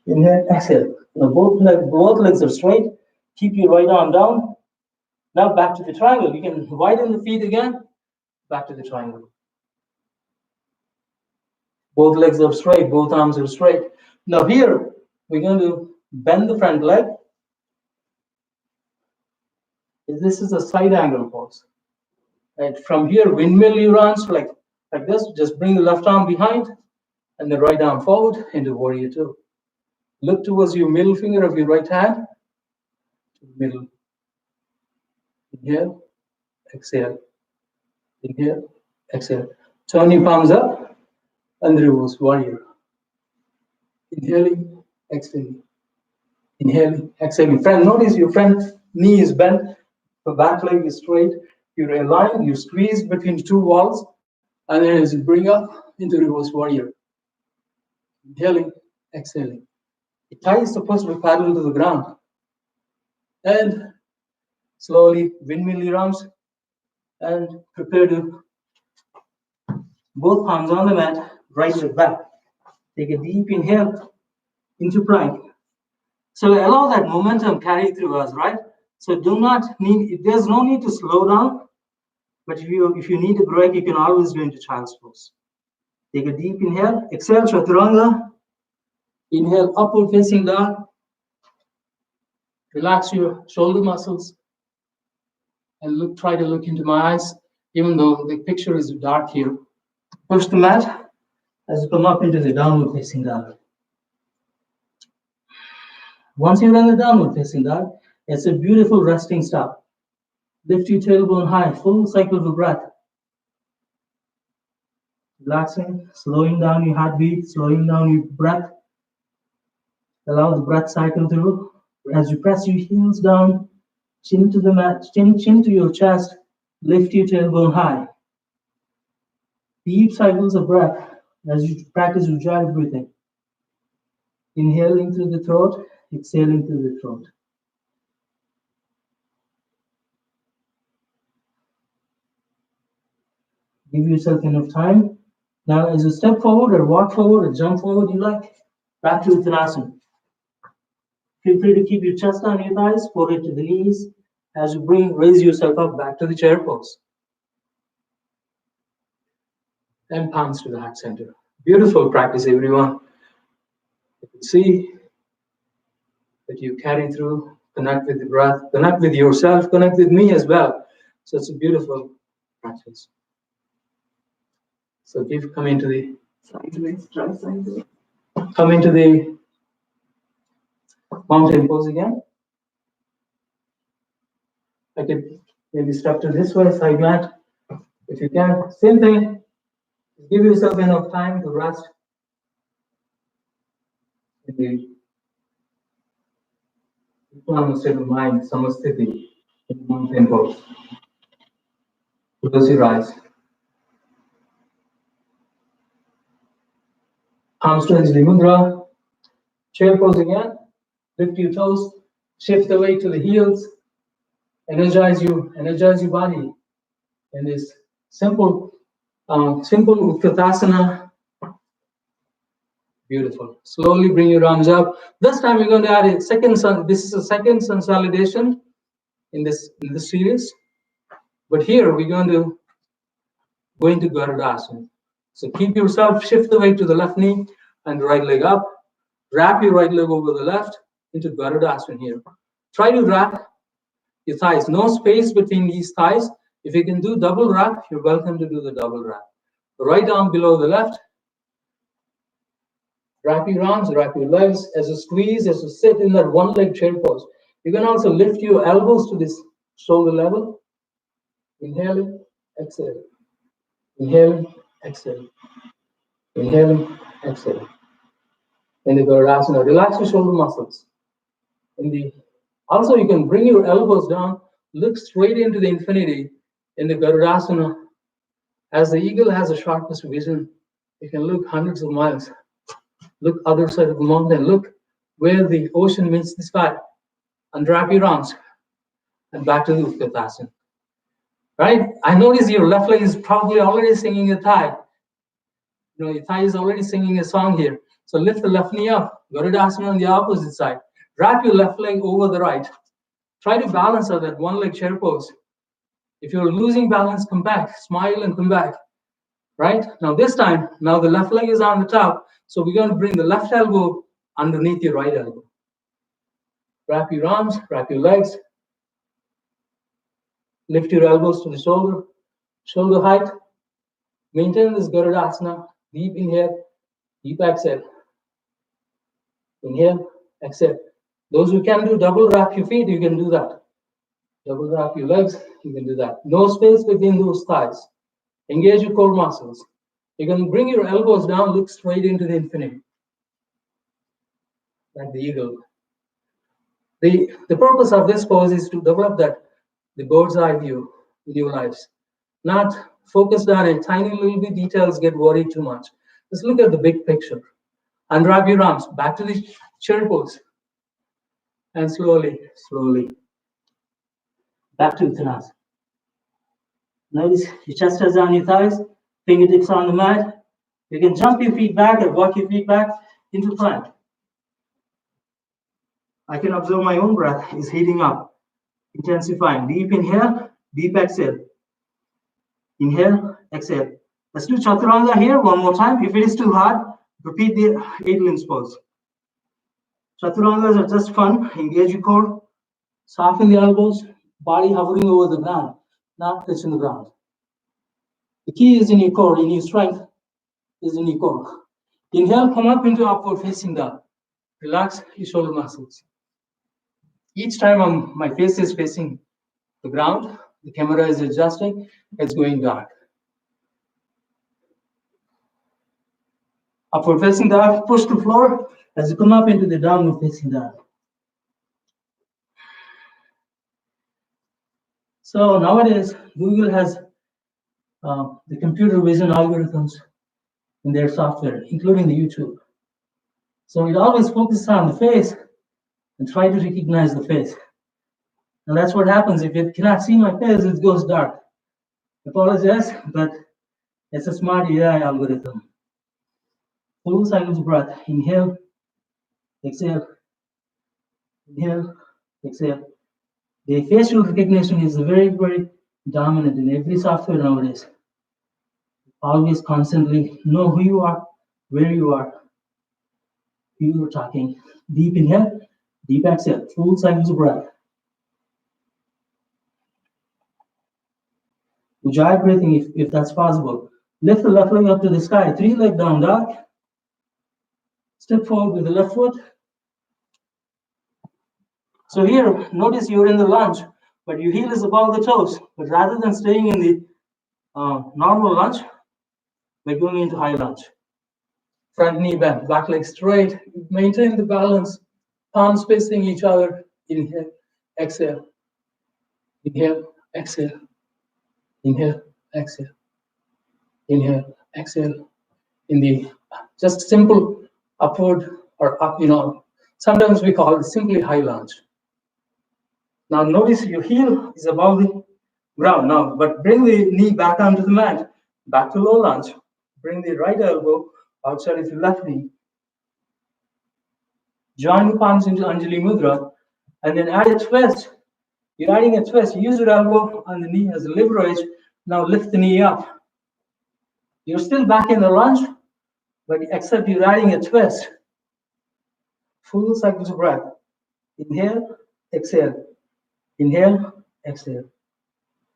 Speaker 1: Inhale, exhale. Now both legs are straight. Keep your right arm down. Now back to the triangle. You can widen the feet again. Back to the triangle. Both legs are straight. Both arms are straight. Now here, we're going to bend the front leg. This is a side angle pose. Right? From here, windmill your arms like this. Just bring the left arm behind and the right arm forward into warrior two. Look towards your middle finger of your right hand to the middle. Inhale, exhale. Inhale, exhale. Turn your palms up and reverse warrior. Inhaling, exhaling. Inhaling, exhaling. Notice your front knee is bent, the back leg is straight. You align, you squeeze between two walls, and then as you bring up into reverse warrior. Inhaling, exhaling. The thigh is supposed to be parallel to the ground. And slowly windmill your arms and prepare to both palms on the mat, right leg back. Take a deep inhale into plank. So allow that momentum carry through us, right? So there's no need to slow down, but if you need a break, you can always go into child's pose. Take a deep inhale, exhale, chaturanga. Inhale, upward facing dog. Relax your shoulder muscles and try to look into my eyes, even though the picture is dark here. Push the mat as you come up into the downward facing dog. Once you're in the downward facing dog, it's a beautiful resting stop. Lift your tailbone high, full cycle of breath. Relaxing, slowing down your heartbeat, slowing down your breath. Allow the breath cycle through. As you press your heels down, chin to the mat, chin to your chest, lift your tailbone high.
Speaker 3: Deep cycles of breath as you practice ujjayi breathing. Inhaling through the throat, exhaling through the throat. Give yourself enough time. Now, as you step forward or walk forward or jump forward, you like, back to Uttanasana. Feel free to keep your chest on your thighs, forehead to the knees. As you raise yourself up back to the chair pose. And palms to the heart center. Beautiful practice, everyone. You can see that you carry through, connect with the breath, connect with yourself, connect with me as well. So it's a beautiful practice. So keep coming to the sideways, try sideways. Come into the mountain pose again. I could maybe structure this way, side mat, if you can. Same thing. Give yourself enough time to rest in the calm state of mind, samasthiti, in the mountain pose. Close your eyes. Hamstrings mudra. Chair pose again. Lift your toes. Shift the weight to the heels. Energize your body in this simple Utkatasana. Beautiful. Slowly bring your arms up. This time we're going to add a second. This is a second consolidation in this series. But here we're going to go into Garudasana. So keep yourself, shift the weight to the left knee and right leg up. Wrap your right leg over the left into Garudasana here. Try to wrap your thighs. No space between these thighs. If you can do double wrap, you're welcome to do the double wrap. The right arm below the left. Wrap your arms, wrap your legs as you squeeze, as you sit in that one leg chair pose. You can also lift your elbows to this shoulder level. Inhaling, exhaling. Inhaling, exhaling. Inhaling, exhaling. In the Garudasana, relax your shoulder muscles. Also, you can bring your elbows down, look straight into the infinity in the Garudasana. As the eagle has the sharpest vision, you can look hundreds of miles. Look other side of the mountain. Look where the ocean meets the sky. Unwrap your arms and back to the Utkatasana. Right? I notice your left leg is probably already singing a thigh. Your thigh is already singing a song here. So lift the left knee up. Garudasana on the opposite side. Wrap your left leg over the right. Try to balance out that one leg chair pose. If you're losing balance, come back. Smile and come back. Right? Now this time, now the left leg is on the top. So we're going to bring the left elbow underneath your right elbow. Wrap your arms, wrap your legs. Lift your elbows to the shoulder height. Maintain this Garudasana. Deep inhale, deep exhale. Inhale, exhale. Those who can do double wrap your feet, you can do that. Double wrap your legs, you can do that. No space between those thighs. Engage your core muscles. You can bring your elbows down, look straight into the infinity. Like the eagle. The purpose of this pose is to develop the bird's eye view in your lives. Not focused on a tiny little bit details, get worried too much. Just look at the big picture. Unwrap your arms, back to the chair pose. And slowly, back to Uttanasana. Notice your chest is on your thighs, fingertips on the mat. You can jump your feet back or walk your feet back into plank. I can observe my own breath is heating up, intensifying. Deep inhale, deep exhale. Inhale, exhale. Let's do Chaturanga here one more time. If it is too hard, repeat the 8 limbs pose. Chaturangas are just fun. Engage your core. Soften the elbows. Body hovering over the ground, not touching the ground. The key is in your core, in your strength is in your core. Inhale, come up into upward facing dog. Relax your shoulder muscles. Each time my face is facing the ground, the camera is adjusting, it's going dark. Upward facing dog, push the floor as you come up into the downward facing dog. So nowadays, Google has the computer vision algorithms in their software, including the YouTube. So it always focuses on the face and try to recognize the face. And that's what happens if it cannot see my face, it goes dark. Apologize, but it's a smart AI algorithm. Full cycles of breath. Inhale, exhale, inhale, exhale. The facial recognition is very, very dominant in every software nowadays. Always constantly know who you are, where you are, who you are talking. Deep inhale, deep exhale, full cycles of breath. Ujjayi breathing if that's possible. Lift the left leg up to the sky, 3-leg down dog. Step forward with the left foot. So here, notice you're in the lunge, but your heel is above the toes. But rather than staying in the normal lunge, we're going into high lunge. Front knee bend, back leg straight. Maintain the balance. Palms facing each other. Inhale, exhale. Inhale, exhale. Inhale, exhale. Inhale, exhale. In the just simple upward or up, sometimes we call it simply high lunge. Now notice your heel is above the ground now, but bring the knee back onto the mat, back to low lunge. Bring the right elbow outside of your left knee. Join the palms into Anjali Mudra, and then add a twist. You're adding a twist. Use your elbow on the knee as a leverage. Now lift the knee up. You're still back in the lunge, but except you're adding a twist. Full cycles of breath. Inhale, exhale. Inhale, exhale.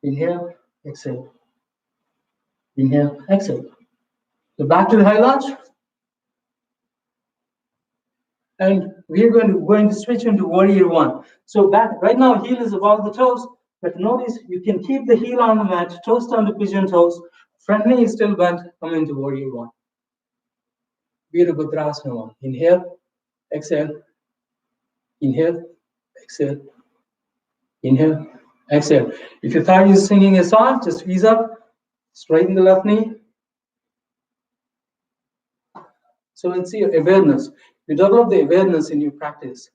Speaker 3: Inhale, exhale. Inhale, exhale. So back to the high lunge. And we're going to switch into warrior one. So back right now, heel is above the toes, but notice you can keep the heel on the mat, toes down to pigeon toes, front knee is still bent, come into warrior one. Virabhadrasana one. Inhale, exhale. Inhale, exhale. Inhale, exhale. If your thigh is singing a song, just ease up, straighten the left knee. So let's see awareness. You develop the awareness in your practice,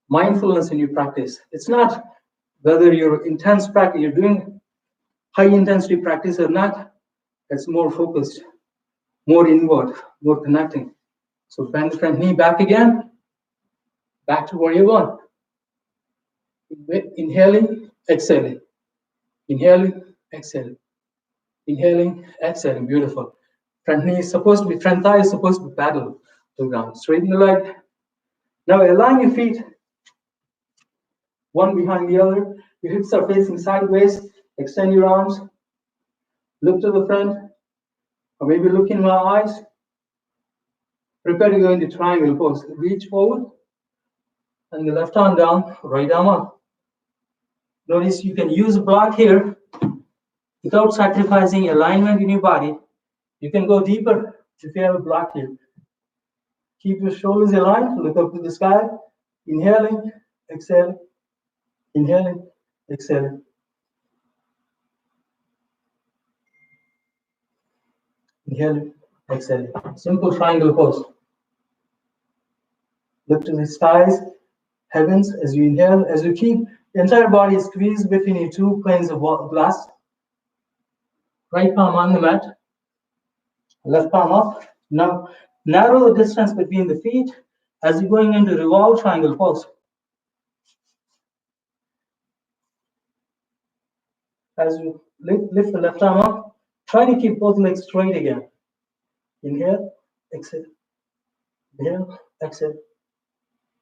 Speaker 3: mindfulness in your practice. It's not whether you're intense practice, you're doing high intensity practice or not. It's more focused, more inward, more connecting. So bend the front knee back again, back to warrior one. Inhaling, exhaling. Inhaling, exhaling. Inhaling, exhaling. Beautiful. Front knee is supposed to be, front thigh is supposed to be parallel to the ground. Straighten the leg. Now align your feet, one behind the other. Your hips are facing sideways. Extend your arms. Look to the front, or maybe look in my eyes. Prepare to go into triangle pose. Reach forward, and the left arm down, right arm up. Notice you can use a block here without sacrificing alignment in your body. You can go deeper if you have a block here. Keep your shoulders aligned, look up to the sky. Inhaling, exhaling. Inhaling, exhaling. Inhaling, exhaling. Simple triangle pose. Look to the skies, heavens as you inhale, as you keep the entire body squeezed between your two planes of glass. Right palm on the mat, left palm up. Now narrow the distance between the feet as you're going into revolve triangle pose. As you lift the left arm up, try to keep both legs straight again. Inhale, exhale. Inhale, exhale.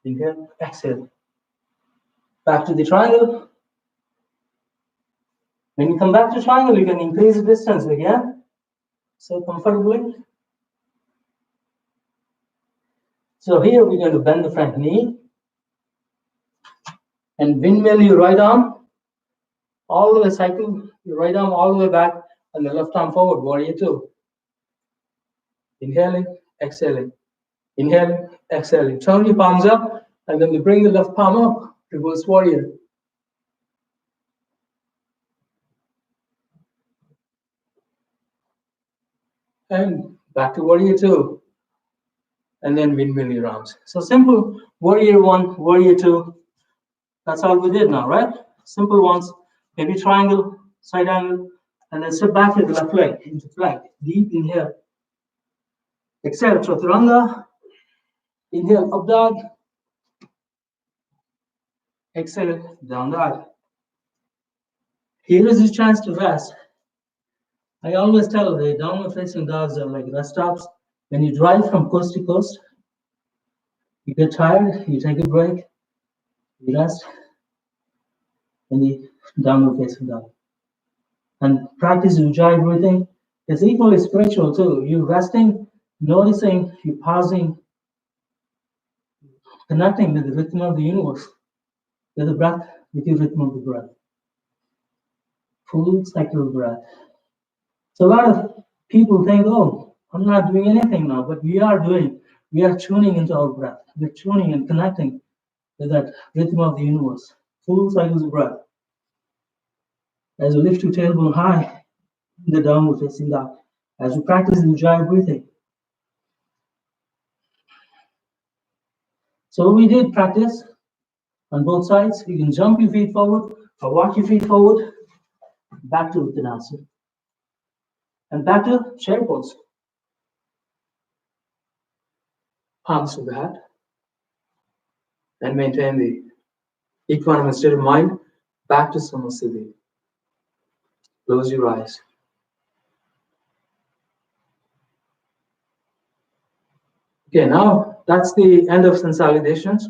Speaker 3: Inhale, exhale. Back to the triangle. When you come back to triangle, you can increase the distance again. So comfortably. So here we're going to bend the front knee and windmill your right arm all the way, cycle your right arm all the way back and the left arm forward, warrior two. Inhaling, exhaling. Inhaling, exhaling. Turn your palms up and then you bring the left palm up, reverse warrior.
Speaker 1: and back to warrior 2, and then windmill your arms. So simple warrior 1, warrior 2. That's all we did now, right? Simple ones. Maybe triangle, side angle, and then sit back with the left leg into plank. Deep inhale. Exhale, chaturanga. Inhale, up dog. Exhale, down dog. Here is your chance to rest. I always tell the downward facing dogs are like rest stops. When you drive from coast to coast, you get tired, you take a break, you rest, and you downward facing dog. And practice Ujjayi breathing is equally spiritual too. You resting, noticing, you pausing, connecting with the rhythm of the universe, with the breath, with your rhythm of the breath. Full cycle of breath. So a lot of people think, oh, I'm not doing anything now, but we are doing. We are tuning into our breath. We're tuning and connecting with that rhythm of the universe. Full cycles of breath. As you lift your tailbone high, in the downward facing dog. As you practice Ujjayi breathing. So we did practice on both sides. You can jump your feet forward or walk your feet forward. Back to Uttanasana. And back to chair pose. Palms to the head. And maintain the equanimous state of mind. Back to Samasthiti. Close your eyes. Okay, now that's the end of sun salutations.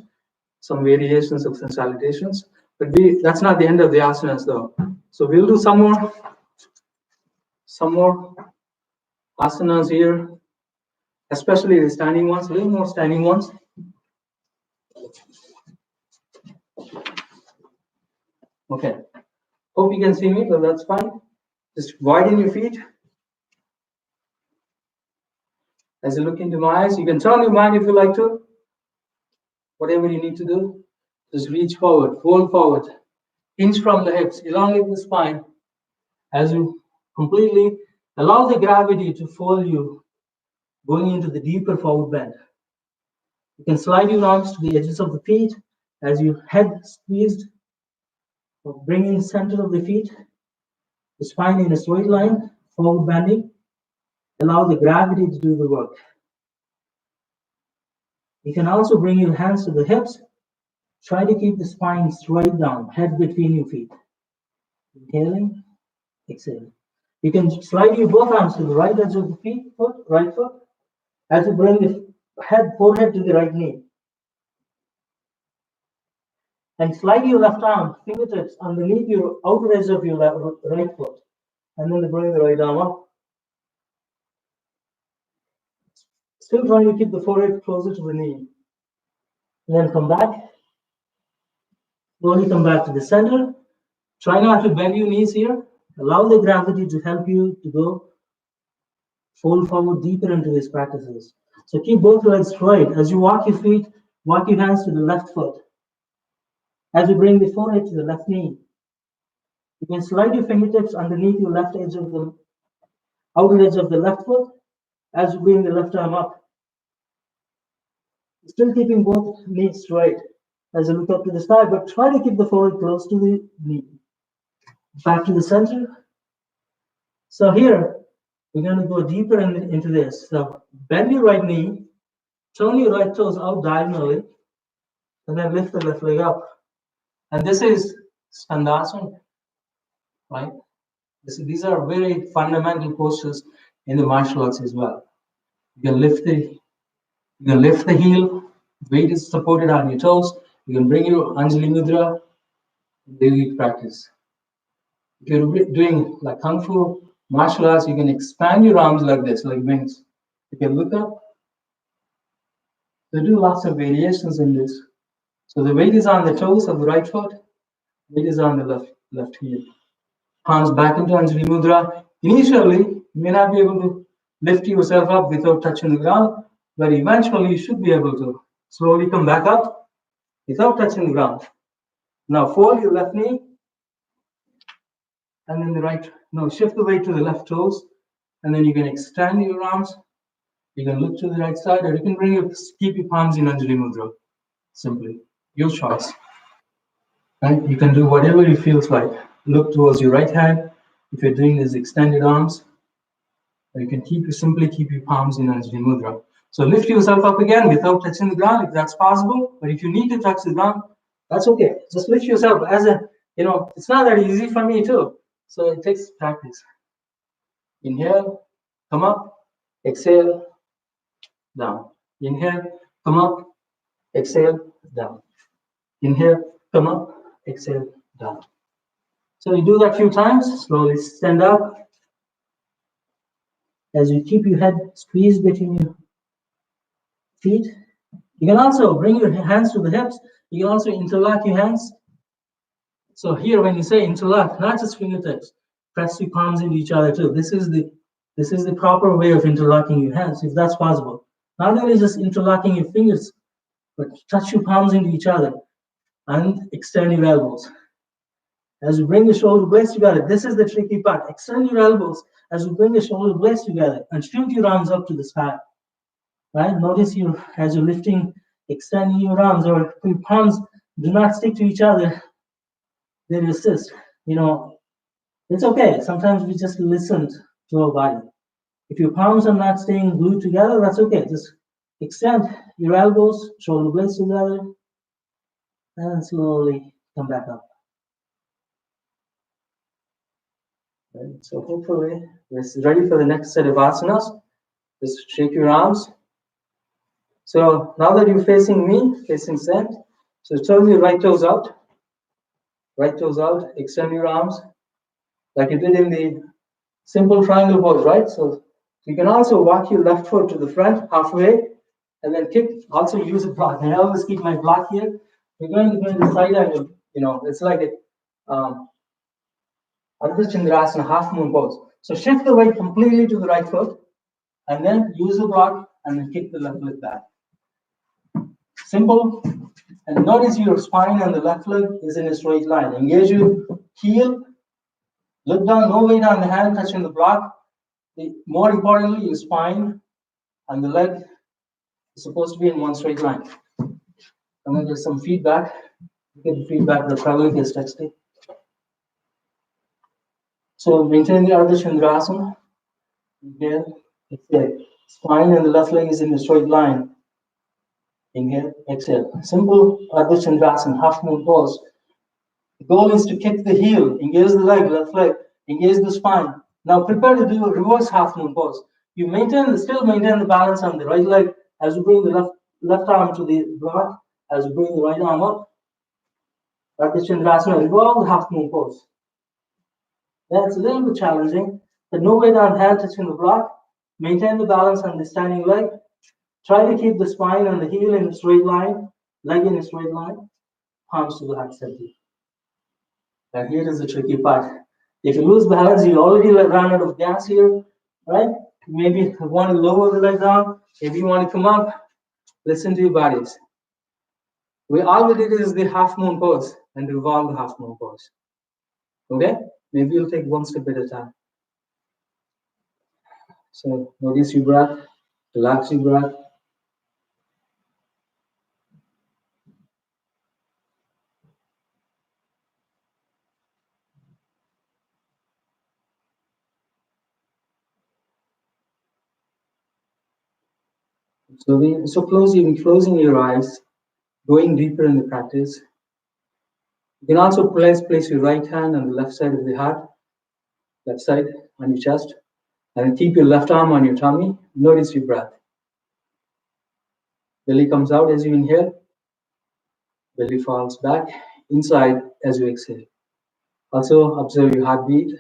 Speaker 1: Some variations of sun salutations. But that's not the end of the asanas though. So we'll do some more asanas here, especially the standing ones, a little more standing ones. Okay, hope you can see me, but that's fine. Just widen your feet. As you look into my eyes, you can turn your mind if you like to. Whatever you need to do, just reach forward, fold forward, hinge from the hips, elongate the spine. As you completely allow the gravity to fold you, going into the deeper forward bend. You can slide your arms to the edges of the feet as your head squeezed, bringing the center of the feet, the spine in a straight line, forward bending. Allow the gravity to do the work. You can also bring your hands to the hips. Try to keep the spine straight down, head between your feet. Inhaling, exhaling. You can slide your both arms to the right edge of the right foot, as you bring the forehead to the right knee. And slide your left arm, fingertips underneath your outer edge of your right foot. And then bring the right arm up. Still trying to keep the forehead closer to the knee. And then come back. Slowly come back to the center. Try not to bend your knees here. Allow the gravity to help you to go fold forward deeper into these practices. So keep both legs straight. As you walk your feet, walk your hands to the left foot. As you bring the forehead to the left knee, you can slide your fingertips underneath your left edge of the outer edge of the left foot as you bring the left arm up. Still keeping both knees straight as you look up to the sky, but try to keep the forehead close to the knee. Back to the center. So here, we're going to go deeper into this. So bend your right knee, turn your right toes out diagonally, and then lift the left leg up. And this is Skandasana, right? These are very fundamental postures in the martial arts as well. You can lift the heel, weight is supported on your toes. You can bring your Anjali Mudra, daily practice. If you're doing like Kung Fu martial arts, you can expand your arms like this, like wings. You can look up. They do lots of variations in this. So the weight is on the toes of the right foot, weight is on the left heel. Hands back into Anjali Mudra. Initially, you may not be able to lift yourself up without touching the ground, but eventually you should be able to slowly come back up without touching the ground. Now fold your left knee, and then shift the weight to the left toes, and then you can extend your arms. You can look to the right side, or you can keep your palms in Anjali Mudra. Simply, your choice. Right? You can do whatever it feels like. Look towards your right hand. If you're doing these extended arms, or you can simply keep your palms in Anjali Mudra. So lift yourself up again without touching the ground, if that's possible. But if you need to touch the ground, that's okay. Just lift yourself. It's not that easy for me too. So it takes practice. Inhale, come up, exhale, down. Inhale, come up, exhale, down. Inhale, come up, exhale, down. So you do that a few times, slowly stand up. As you keep your head squeezed between your feet. You can also bring your hands to the hips. You can also interlock your hands. So here, when you say interlock, not just fingertips, press your palms into each other too. This is the proper way of interlocking your hands, if that's possible. Not only just interlocking your fingers, but touch your palms into each other and extend your elbows. As you bring the shoulder blades together, this is the tricky part. Extend your elbows as you bring the shoulder blades together and shoot your arms up to the sky. Right? Notice as you're lifting, extending your arms, or your palms do not stick to each other. They resist. It's okay. Sometimes we just listen to our body. If your palms are not staying glued together, that's okay. Just extend your elbows, shoulder blades together, and slowly come back up. Right. So hopefully we're ready for the next set of asanas. Just shake your arms. So now that you're facing me, facing Sent, so turn your right toes out. Right toes out, extend your arms like you did in the simple triangle pose, right? So you can also walk your left foot to the front halfway and then kick. Also use a block. And I always keep my block here. We're going to go in the side angle. It's like a Ardha Chandrasana, half moon pose. So shift the weight completely to the right foot and then use the block and then kick the left leg back. Simple. And notice your spine and the left leg is in a straight line. Engage your heel. Look down, no weight on the hand touching the block. More importantly, your spine and the leg is supposed to be in one straight line. I'm going to get some feedback. Get the feedback that Prabhu is texting. So maintain the Ardha Chandrasana. Inhale, exhale. Spine and the left leg is in a straight line. Inhale, exhale. Simple Ardha Chandrasana, half moon pose. The goal is to kick the heel, engage the leg, left leg, engage the spine. Now prepare to do a reverse half moon pose. You still maintain the balance on the right leg as you bring the left arm to the block, as you bring the right arm up. Ardha Chandrasana, revolve the half moon pose. That's a little bit challenging, but no weight on hand touching the block. Maintain the balance on the standing leg. Try to keep the spine and the heel in a straight line, leg in a straight line, palms to the heart center. And here is the tricky part. If you lose balance, you already ran out of gas here, right? Maybe you want to lower the leg down. If you want to come up, listen to your bodies. All we did is the half moon pose and revolve the half moon pose. Okay? Maybe you'll take one step at a time. So notice your breath, relax your breath. So closing your eyes, going deeper in the practice. You can also place your right hand on the left side of the heart, left side on your chest, and keep your left arm on your tummy. Notice your breath. Belly comes out as you inhale. Belly falls back inside as you exhale. Also observe your heartbeat.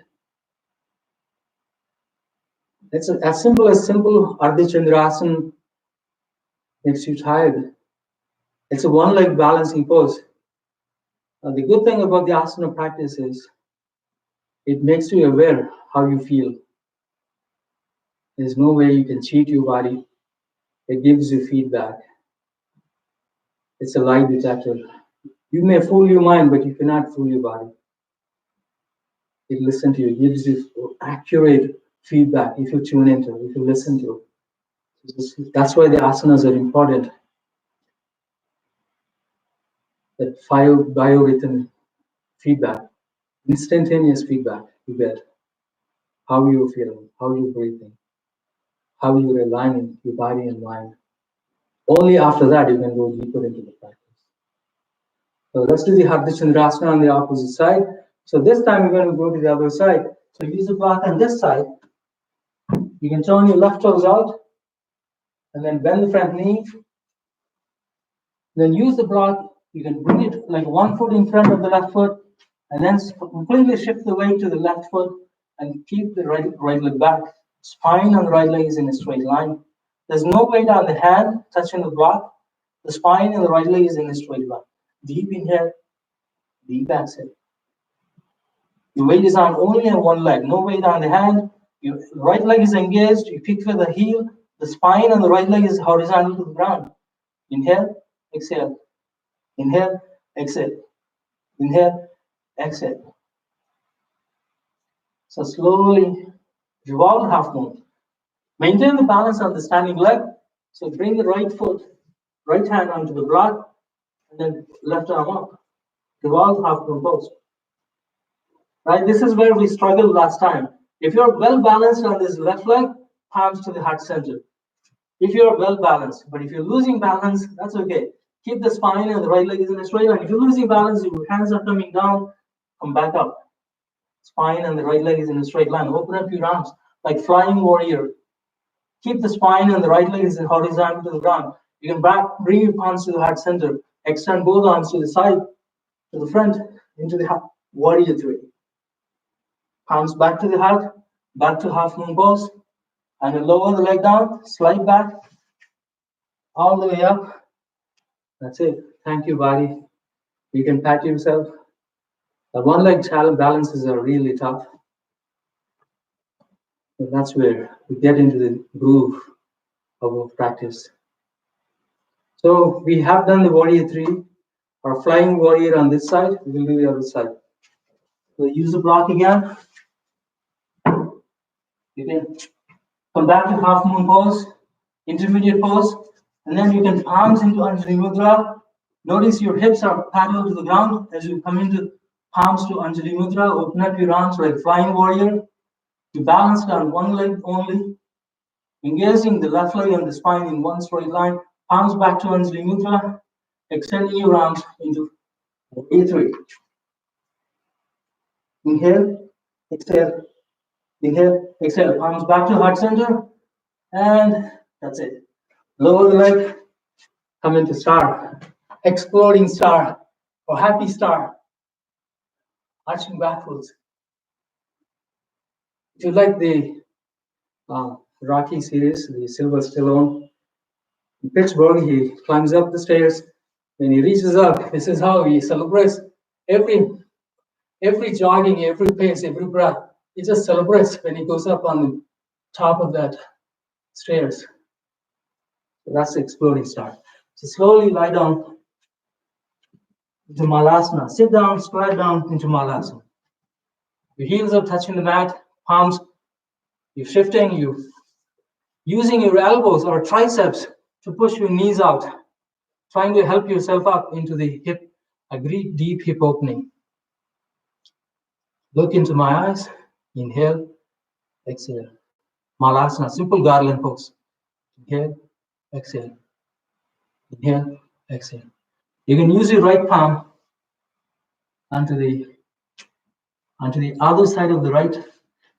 Speaker 1: It's as simple Ardha Chandrasana makes you tired. It's a one-leg balancing pose. The good thing about the asana practice is it makes you aware how you feel. There's no way you can cheat your body. It gives you feedback. It's a lie detector. You may fool your mind, but you cannot fool your body. It listens to you, gives you accurate feedback if you tune into, if you listen to. That's why the asanas are important. That biorhythm feedback, instantaneous feedback you get. How you're feeling, how you're breathing, how you're aligning your body and mind. Only after that you can go deeper into the practice. So let's do the Ardha Chandrasana on the opposite side. So this time we're going to go to the other side. So use the block on this side. You can turn your left toes out and then bend the front knee. Then use the block. You can bring it like one foot in front of the left foot and then completely shift the weight to the left foot and keep the right leg back. Spine on the right leg is in a straight line. There's no weight on the hand touching the block. The spine and the right leg is in a straight line. Deep inhale, deep exhale. Your weight is on only on one leg, no weight on the hand. Your right leg is engaged, you pick with the heel, the spine on the right leg is horizontal to the ground. Inhale, exhale. Inhale, exhale. Inhale, exhale. So slowly revolve half moon. Maintain the balance on the standing leg. So bring the right foot, right hand onto the block, and then left arm up. Revolve half moon pose. Right, this is where we struggled last time. If you're well balanced on this left leg, palms to the heart center. If you're well balanced, but if you're losing balance, that's okay. Keep the spine and the right leg is in a straight line. If you're losing balance, your hands are coming down, come back up. Spine and the right leg is in a straight line. Open up your arms like flying warrior. Keep the spine and the right leg is horizontal to the ground. You can bring your palms to the heart center. Extend both arms to the side, to the front, into the heart. Warrior three. Palms back to the heart, back to half moon pose, and then lower the leg down, slide back, all the way up. That's it. Thank you, body. You can pat yourself. The one leg challenge balances are really tough. And that's where we get into the groove of our practice. So we have done the warrior three, our flying warrior on this side. We will do the other side. So use the block again. You can come back to half moon pose, intermediate pose, and then you can palms into Anjali Mudra. Notice your hips are parallel to the ground as you come into palms to Anjali Mudra. Open up your arms like flying warrior. You balance on one leg only, engaging the left leg and the spine in one straight line. Palms back to Anjali Mudra, extending your arms into A3. Inhale, exhale. Inhale, exhale, palms back to heart center, and that's it. Lower the leg, come into star, exploding star, or happy star, arching backwards. If you like the Rocky series, the Silver Stallone, in Pittsburgh, he climbs up the stairs. When he reaches up, this is how he celebrates every jogging, every pace, every breath. He just celebrates when he goes up on the top of that stairs. So that's the exploding star. So slowly lie down into Malasana. Sit down, squat down into Malasana. Your heels are touching the mat, palms. You're shifting. You're using your elbows or triceps to push your knees out, trying to help yourself up into the hip, a great deep hip opening. Look into my eyes. Inhale, exhale. Malasana, simple garland pose. Inhale, exhale. Inhale, exhale. You can use your right palm onto the other side of the right. I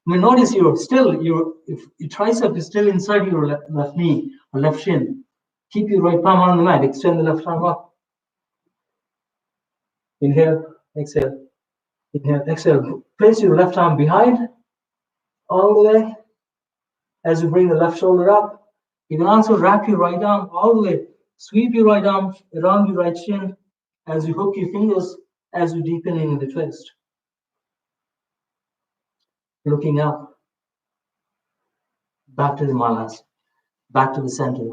Speaker 1: mean, notice your tricep is still inside your left knee or left shin. Keep your right palm on the mat. Extend the left arm up. Inhale, exhale. Inhale, exhale. Place your left arm behind all the way as you bring the left shoulder up. You can also wrap your right arm all the way. Sweep your right arm around your right shin as you hook your fingers as you deepen in the twist. Looking up, back to the malas, back to the center.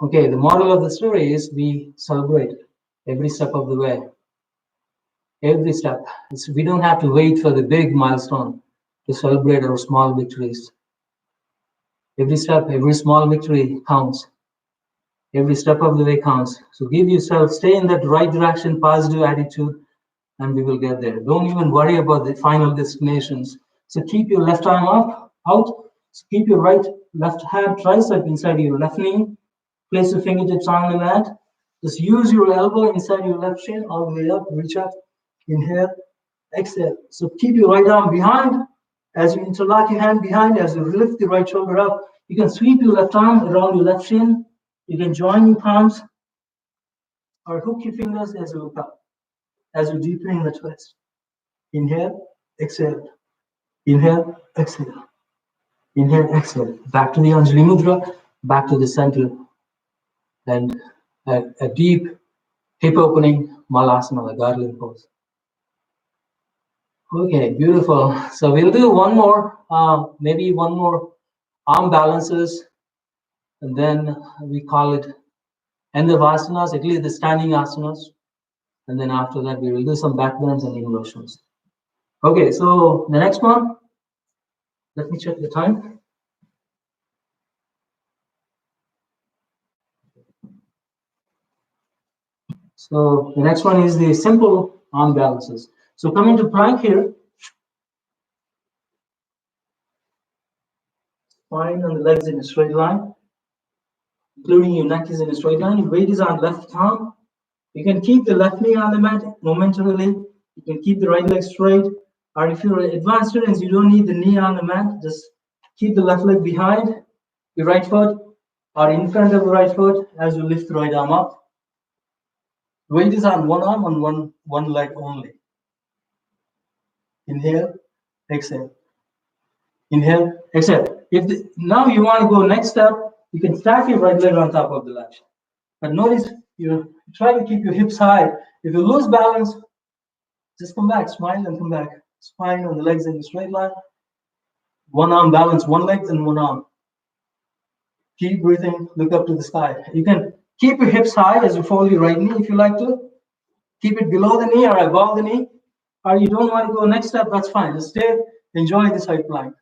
Speaker 1: Okay, the moral of the story is we celebrate every step of the way. Every step. We don't have to wait for the big milestone to celebrate our small victories. Every step, every small victory counts. Every step of the way counts. So give yourself, stay in that right direction, positive attitude, and we will get there. Don't even worry about the final destinations. So keep your left arm up, out. So keep your left hand tricep inside your left knee. Place your fingertips on the mat. Just use your elbow inside your left shin, all the way up, reach up, inhale, exhale. So keep your right arm behind. As you interlock your hand behind, as you lift the right shoulder up, you can sweep your left arm around your left shin. You can join your palms or hook your fingers as you look up, as you deepen the twist. Inhale, exhale. Inhale, exhale. Inhale, exhale. Back to the Anjali Mudra, back to the center. And a deep hip opening Malasana, the garland pose. Okay, beautiful. So we'll do one more, maybe one more arm balances, and then we call it end of asanas, at least the standing asanas. And then after that, we will do some back bends and inversions. Okay, so the next one, let me check the time. So the next one is the simple arm balances. So coming to plank here, spine and the legs in a straight line, including your neck is in a straight line. Your weight is on left arm. You can keep the left knee on the mat momentarily. You can keep the right leg straight. Or if you're advanced students, you don't need the knee on the mat. Just keep the left leg behind your right foot or in front of the right foot as you lift the right arm up. Weight is on one arm and one leg only. Inhale, exhale. Inhale, exhale. Now you want to go next step, you can stack your right leg on top of the left. But notice you try to keep your hips high. If you lose balance, just come back, smile and come back. Spine and the legs in a straight line. One arm balance, one leg and one arm. Keep breathing, look up to the sky. You can keep your hips high as you fold your right knee if you like to. Keep it below the knee or above the knee. Or you don't want to go next step, that's fine. Just stay, enjoy the side plank.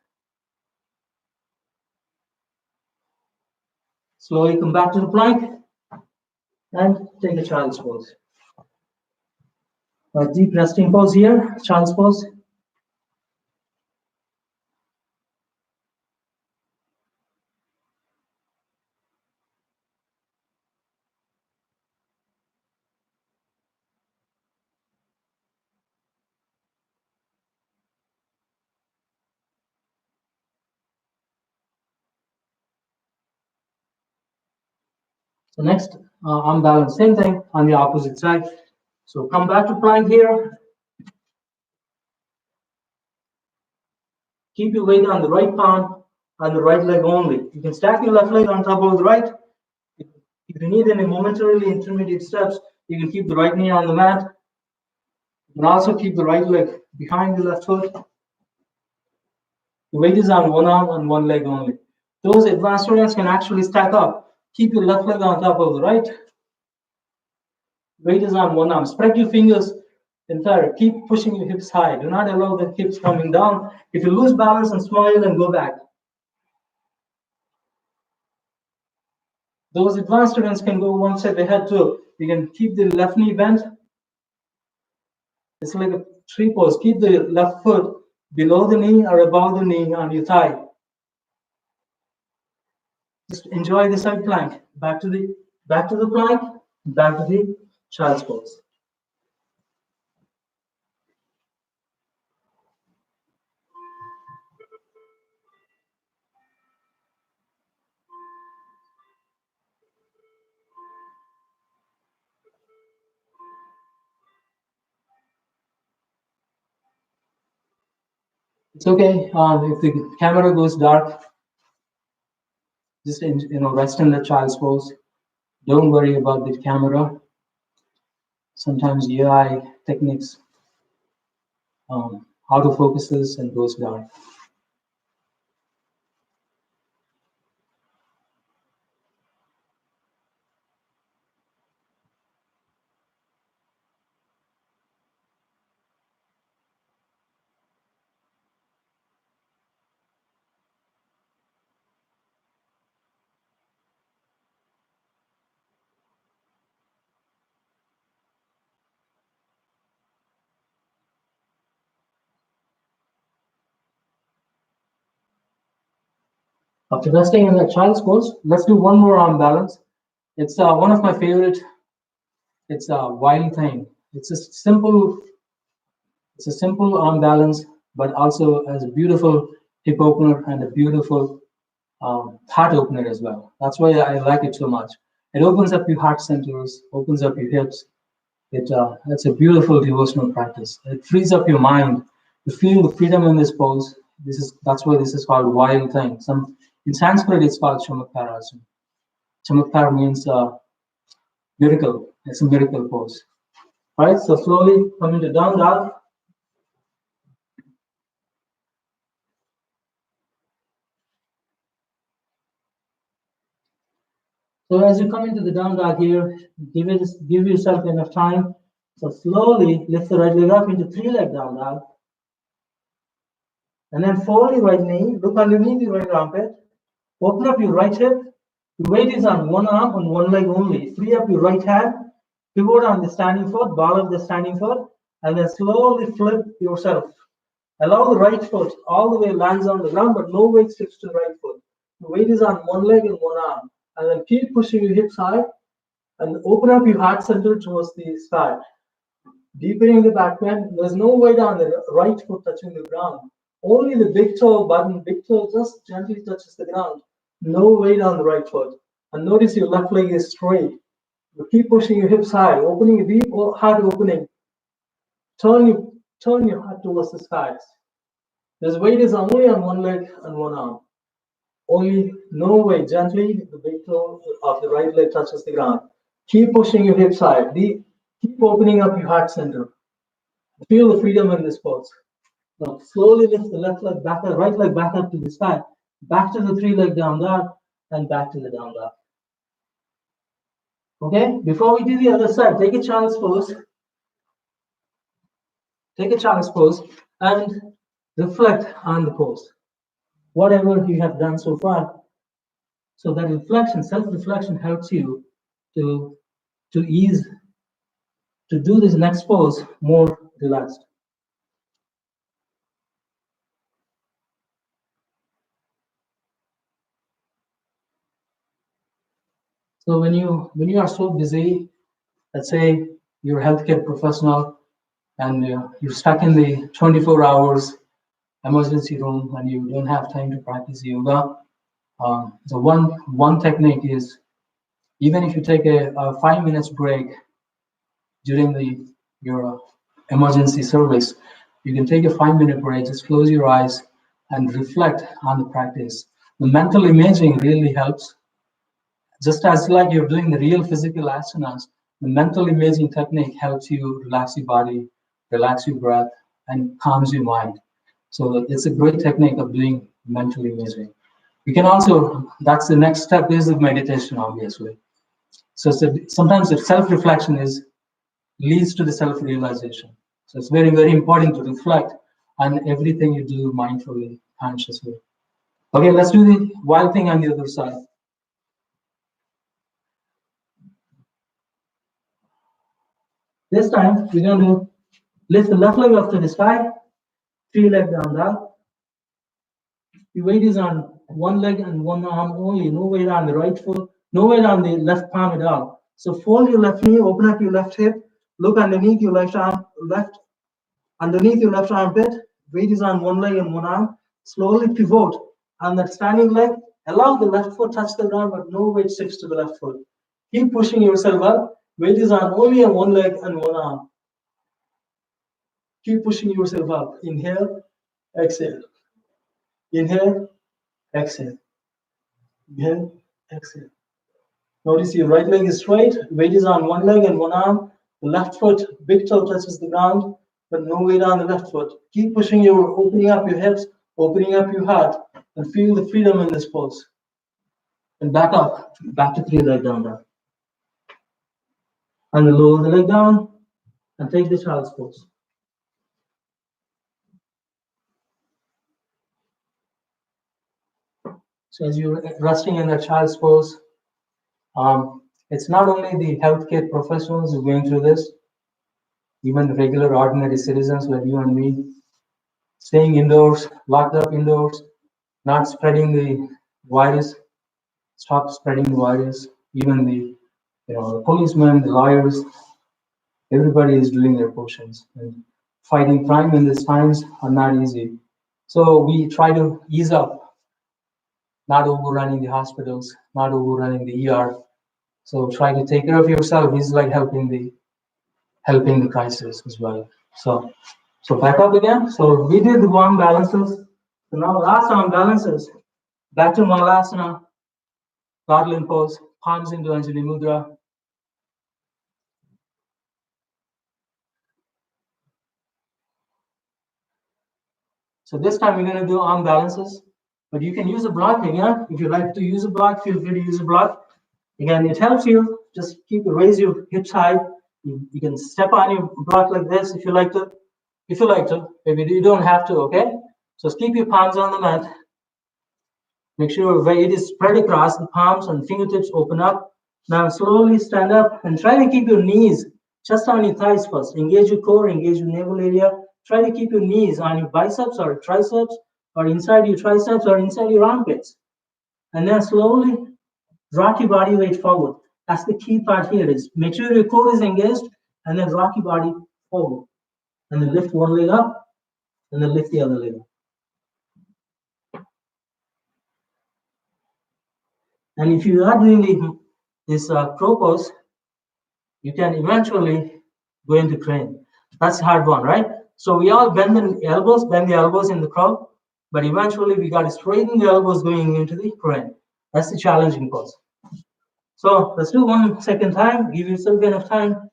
Speaker 1: Slowly come back to the plank and take a child's pose. A deep resting pose here, child's pose. So next, arm balance, same thing on the opposite side. So come back to plank here. Keep your weight on the right palm, on the right leg only. You can stack your left leg on top of the right. If you need any momentarily intermediate steps, you can keep the right knee on the mat. You can also keep the right leg behind the left foot. The weight is on one arm and one leg only. Those advanced students can actually stack up. Keep your left leg on top of the right. Weight is on one arm. Spread your fingers entire. Keep pushing your hips high. Do not allow the hips coming down. If you lose balance and smile and go back. Those advanced students can go one step ahead too. You can keep the left knee bent. It's like a tree pose. Keep the left foot below the knee or above the knee on your thigh. Just enjoy the side plank. Back to the plank, back to the child's pose. It's okay if the camera goes dark. Just rest in the child's pose. Don't worry about the camera. Sometimes AI techniques autofocuses and goes dark.
Speaker 3: After resting in the child's pose, let's do one more arm balance. It's one of my favorite. It's a wild thing. It's a simple arm balance, but also has a beautiful hip opener and a beautiful heart opener as well. That's why I like it so much. It opens up your heart centers, opens up your hips. It's a beautiful devotional practice. It frees up your mind. You feel the freedom in this pose. That's why this is called wild thing. In Sanskrit it's called Chamatkara. Chamatkar means miracle. It's a miracle pose. All right, so slowly come into down dog. So as you come into the down dog here, give yourself enough time. So slowly lift the right leg up into three-leg down dog. And then fold your right knee, look underneath your right armpit, open up your right hip. Your weight is on one arm and one leg only. Free up your right hand, pivot on the standing foot, ball of the standing foot, and then slowly flip yourself. Allow the right foot all the way lands on the ground, but no weight shifts to the right foot. The weight is on one leg and one arm. And then keep pushing your hips high and open up your heart center towards the sky. Deepening the back bend. There's no weight on the right foot touching the ground. Only the big toe button, big toe just gently touches the ground. No weight on the right foot. And notice your left leg is straight. You keep pushing your hips high, opening a deep heart opening. Turn your heart towards the skies. This weight is only on one leg and one arm. Only no weight. Gently, the big toe of the right leg touches the ground. Keep pushing your hips high. Keep opening up your heart center. Feel the freedom in this pose. Now slowly lift the left leg back, right leg back up to the sky. Back to the three-leg down dog, and back to the down dog. Okay, before we do the other side, take a child's pose. Take a child's pose and reflect on the pose. Whatever you have done so far. So that reflection, self-reflection helps you to do this next pose more relaxed. So when you are so busy, let's say you're a healthcare professional and you're stuck in the 24 hours emergency room and you don't have time to practice yoga. So one technique is, even if you take a 5 minutes break during your emergency service, you can take a 5-minute break, just close your eyes and reflect on the practice. The mental imaging really helps. Just as like you're doing the real physical asanas, the mental imaging technique helps you relax your body, relax your breath, and calms your mind. So it's a great technique of doing mental imaging. You can also, that's the next step is the meditation, obviously. So sometimes the self-reflection leads to the self-realization. So it's very, very important to reflect on everything you do mindfully, consciously. Okay, let's do the wild thing on the other side. This time, we're going to lift the left leg up to the sky, three-leg down dog. Your weight is on one leg and one arm only, no weight on the right foot, no weight on the left palm at all. So fold your left knee, open up your left hip, look underneath your left armpit, weight is on one leg and one arm. Slowly pivot on that standing leg, allow the left foot touch the ground, but no weight shifts to the left foot. Keep pushing yourself up, weight is on only on one leg and one arm. Keep pushing yourself up. Inhale, exhale. Inhale, exhale. Inhale, exhale. Notice your right leg is straight, weight is on one leg and one arm. The left foot, big toe touches the ground, but no weight on the left foot. Keep pushing opening up your hips, opening up your heart, and feel the freedom in this pose. And back up, back to three-leg down dog. And then lower the leg down and take the child's pose. So as you're resting in the child's pose, it's not only the healthcare professionals who are going through this, even the regular ordinary citizens like you and me, staying indoors, locked up indoors, not spreading
Speaker 1: virus, stop spreading the virus. Even the policemen, the lawyers, everybody is doing their portions. And fighting crime in these times are not easy. So we try to ease up, not overrunning the hospitals, not overrunning the ER. So try to take care of yourself is like helping the crisis as well. So back up again. So we did the warm balances. So now last arm balances. Back to Malasana, Garland pose, palms into Anjali Mudra. So this time we're going to do arm balances, but you can use a block again. If you like to use a block, feel free to use a block. Again, it helps you. Just raise your hips high. You can step on your block like this if you like to. If you like to, maybe you don't have to. Okay. So keep your palms on the mat. Make sure weight is spread across the palms and fingertips open up. Now slowly stand up and try to keep your knees just on your thighs first. Engage your core, engage your navel area. Try to keep your knees on your biceps or triceps or inside your triceps or inside your armpits. And then slowly rock your body weight forward. That's the key part here is make sure your core is engaged and then rock your body forward. And then lift one leg up and then lift the other leg up. And if you are doing this crow pose, you can eventually go into crane. That's the hard one, right? So we all bend the elbows in the crow, but eventually we got to straighten the elbows going into the crane. That's the challenging pose. So let's do 1 second time. Give yourself enough time.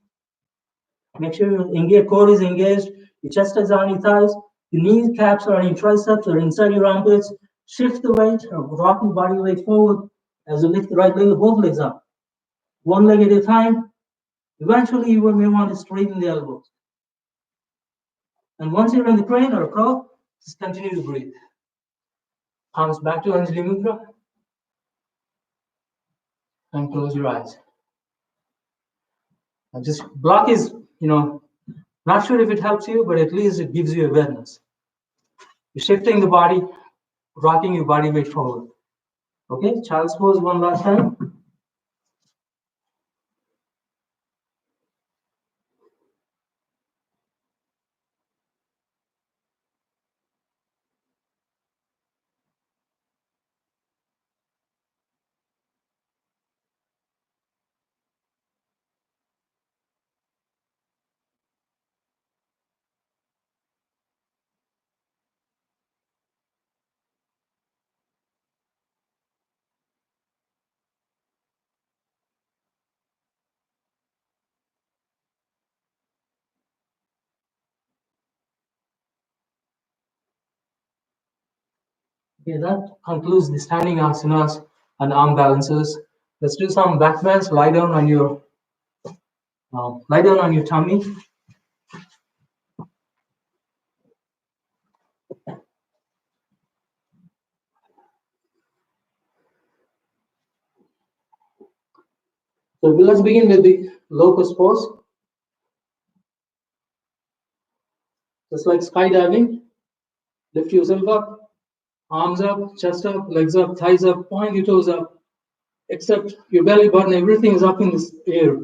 Speaker 1: Make sure your core is engaged. Your chest is on your thighs. Your knee caps are on your triceps or inside your armpits. Shift the weight or rock your body weight forward as you lift the right leg or both legs up. One leg at a time. Eventually, you may want to straighten the elbows. And once you're in the crane or a crow, just continue to breathe. Palms back to Anjali Mudra. And close your eyes. And just block is, not sure if it helps you, but at least it gives you awareness. You're shifting the body, rocking your body weight forward. Okay, child's pose one last time. Okay, that concludes the standing asanas and arm balances. Let's do some back bends. Lie down on your tummy. So let's begin with the locust pose. Just like skydiving, lift yourself up, arms up, chest up, legs up, thighs up, point your toes up, except your belly button, everything is up in the air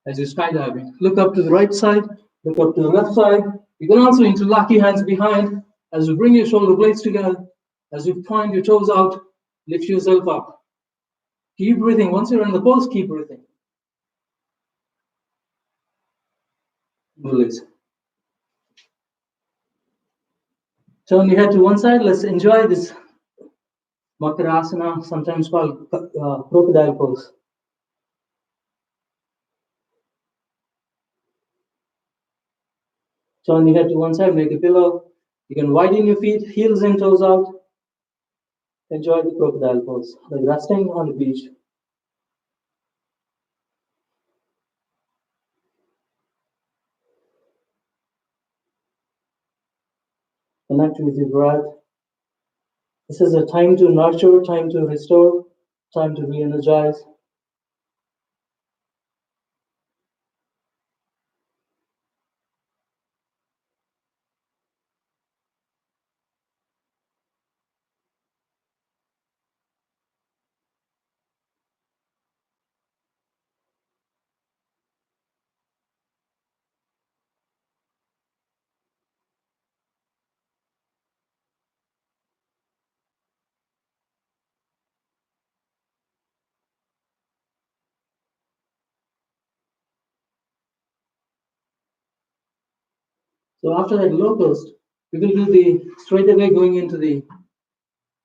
Speaker 1: as you're skydiving. Look up to the right side, look up to the left side. You can also interlock your hands behind as you bring your shoulder blades together, as you point your toes out, lift yourself up. Keep breathing. Once you're in the pose, keep breathing. Release. Turn your head to one side. Let's enjoy this Makarasana, sometimes called crocodile pose. Turn your head to one side, make a pillow. You can widen your feet, heels and toes out. Enjoy the crocodile pose, like resting on the beach. Connect with your breath. This is a time to nurture, time to restore, time to re-energize.
Speaker 3: So after that low burst, we will do the straight away going into the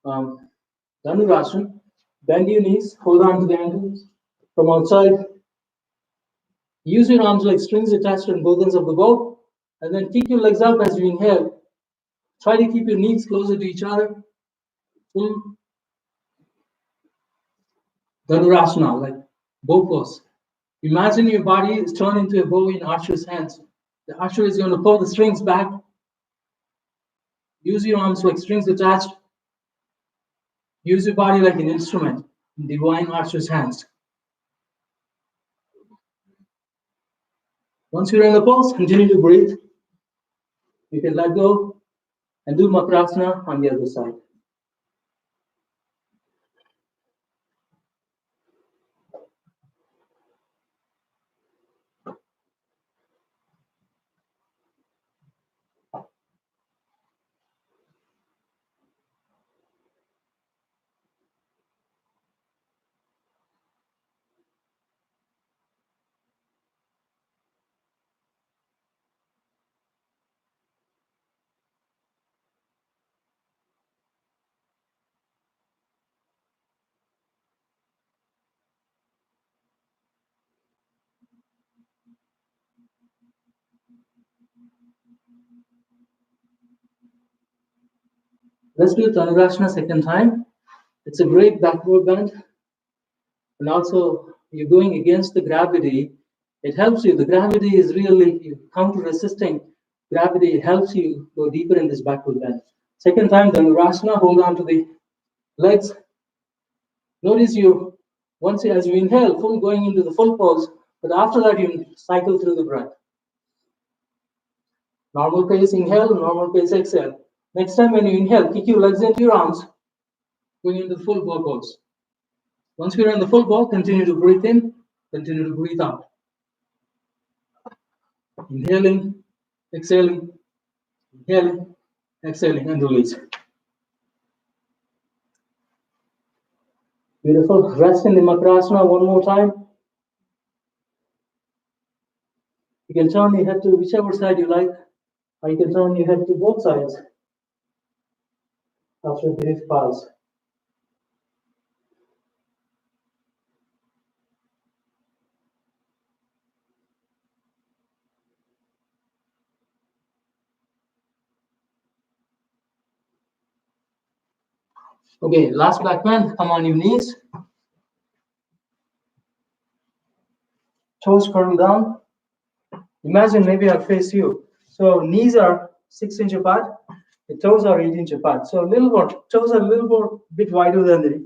Speaker 3: Dhanurasana. Bend your knees, hold on to the ankles. From outside, use your arms like strings attached on both ends of the boat, and then kick your legs up as you inhale. Try to keep your knees closer to each other. Full Dhanurasana, like bow pose. Imagine your body is turned into a bow in archer's hands. The archer is going to pull the strings back. Use your arms like strings attached. Use your body like an instrument in divine archer's hands. Once you're in the pose, continue to breathe. You can let go and do Makrasana on the other side. Let's do Dhanurasana second time. It's a great backward bend. And also, you're going against the gravity. It helps you. The gravity is really, you counter resisting gravity. It helps you go deeper in this backward bend. Second time, Dhanurasana, hold on to the legs. Notice you, once as you inhale, full going into the full pose, but after that, you cycle through the breath. Normal pace inhale, normal pace exhale. Next time when you inhale, kick your legs into your arms, going into the full bow pose. Once you're in the full bow, continue to breathe in, continue to breathe out. Inhaling, exhaling, inhaling, exhaling, and release. Beautiful. Rest in the Makrasana one more time. You can turn your head to whichever side you like, or you can turn your head to both sides after a brief pause. Okay, last back bend. Come on your knees. Toes curl down. Imagine maybe I'll face you. So knees are 6 inches apart. The toes are 8 inches apart. So a little more, toes are a little more bit wider than the knee.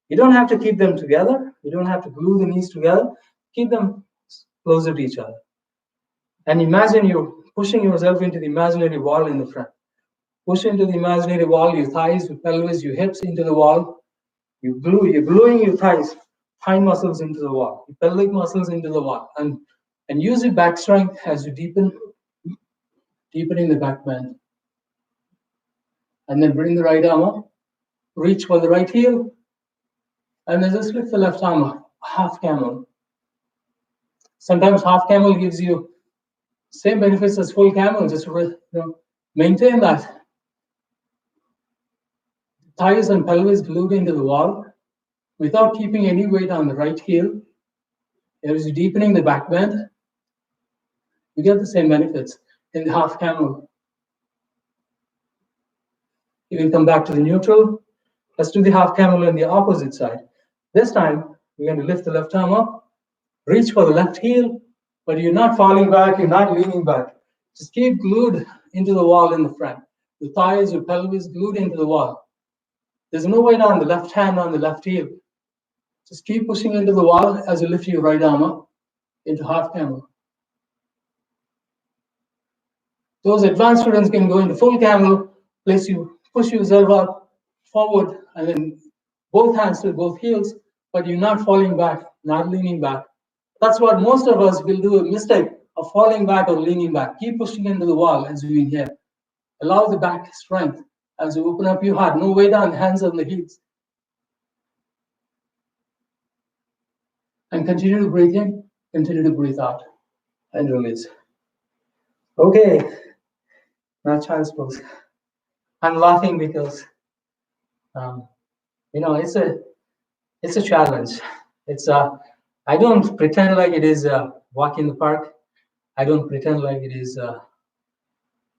Speaker 3: You don't have to keep them together. You don't have to glue the knees together. Keep them closer to each other. And imagine you pushing yourself into the imaginary wall in the front. Push into the imaginary wall, your thighs, your pelvis, your hips into the wall. You're gluing your thighs, thigh muscles into the wall, your pelvic muscles into the wall. And use your back strength as you deepening the back bend. And then bring the right arm up, reach for the right heel, and then just lift the left arm up, half camel. Sometimes half camel gives you same benefits as full camel, just maintain that. Thighs and pelvis glued into the wall without keeping any weight on the right heel. As you're deepening the back bend, you get the same benefits in the half camel. You can come back to the neutral. Let's do the half camel on the opposite side. This time, we're going to lift the left arm up, reach for the left heel, but you're not falling back, you're not leaning back. Just keep glued into the wall in the front. The thighs, your pelvis glued into the wall. There's no weight on the left hand on the left heel. Just keep pushing into the wall as you lift your right arm up into half camel. Those advanced students can go into full camel, push yourself up, forward, and then both hands to both heels, but you're not falling back, not leaning back. That's what most of us will do, a mistake of falling back or leaning back. Keep pushing into the wall as you inhale. Allow the back strength as you open up your heart. No weight on the hands and the heels. And continue to breathe in, continue to breathe out, and release. Okay,
Speaker 1: not child's pose. I'm laughing because um, it's a challenge. It's I don't pretend like it is a walk in the park. I don't pretend like it is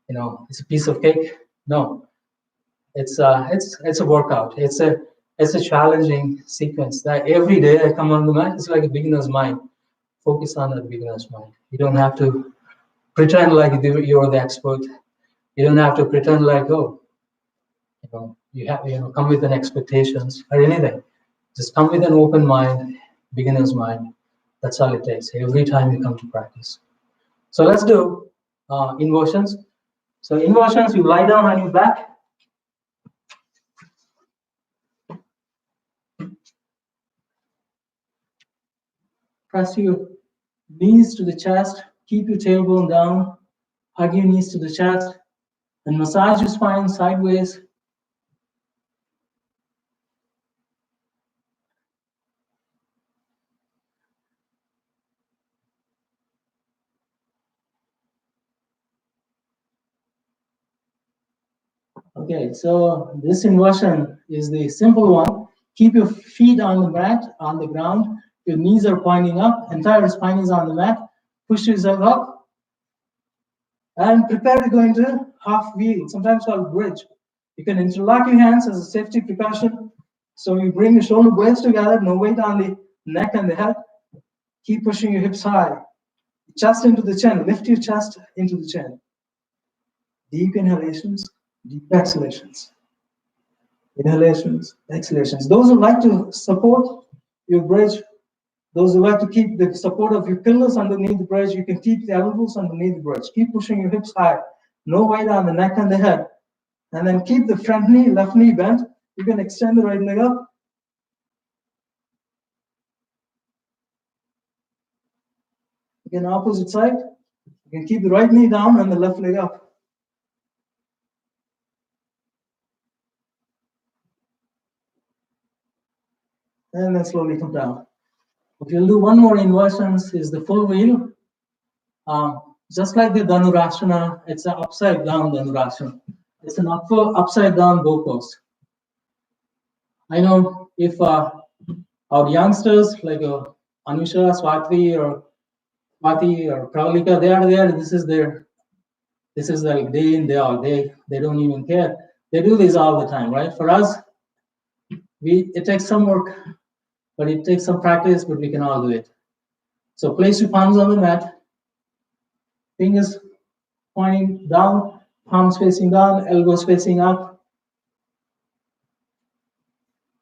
Speaker 1: it's a piece of cake. No, it's a workout. It's a challenging sequence that every day I come on the mat. It's like a beginner's mind. Focus on that beginner's mind. You don't have to pretend like you're the expert. You don't have to pretend like, oh, you have come with an expectations or anything. Just come with an open mind, beginner's mind. That's all it takes every time you come to practice. So let's do inversions. So inversions, you lie down on your back. Press your knees to the chest. Keep your tailbone down. Hug your knees to the chest. And massage your spine sideways. Okay, so this inversion is the simple one. Keep your feet on the mat, on the ground. Your knees are pointing up. Entire spine is on the mat. Push yourself up. And prepare to go into half wheel, sometimes called bridge. You can interlock your hands as a safety precaution. So you bring your shoulder blades together, no weight on the neck and the head. Keep pushing your hips high. Chest into the chin. Lift your chest into the chin. Deep inhalations, deep exhalations. Inhalations, exhalations. Those who like to support your bridge, those who like to keep the support of your pillars underneath the bridge, you can keep the elbows underneath the bridge. Keep pushing your hips high. No weight on the neck and the head. And then keep the front knee, left knee bent. You can extend the right leg up. Again, opposite side. You can keep the right knee down and the left leg up. And then slowly come down. If you'll do one more inversions, is the full wheel. Just like the Dhanurasana, it's an upside down Dhanurasana. It's an upside down bow pose. I know if our youngsters like Anusha, Swati, or Pravalika, they are there. This is their day in, day out. They don't even care. They do this all the time, right? For us, it takes some work, but it takes some practice, but we can all do it. So place your palms on the mat, fingers pointing down, palms facing down, elbows facing up.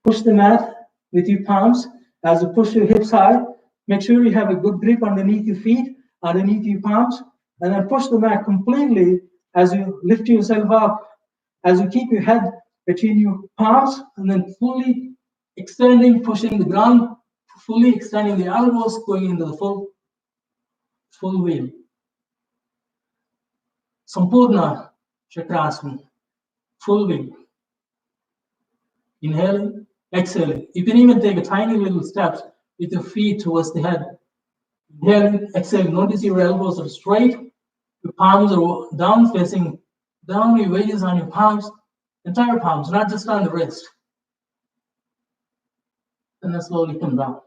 Speaker 1: Push the mat with your palms as you push your hips high. Make sure you have a good grip underneath your feet, underneath your palms, and then push the mat completely as you lift yourself up, as you keep your head between your palms, and then fully extending, pushing the ground, fully extending the elbows, going into the full wheel. Sampurna Chakrasana, full wheel. Inhaling, exhaling. You can even take a tiny little steps with your feet towards the head. Inhaling, exhaling. Notice your elbows are straight. Your palms are down, facing down. Your weight is on your palms, entire palms, not just on the wrist. And then slowly come down.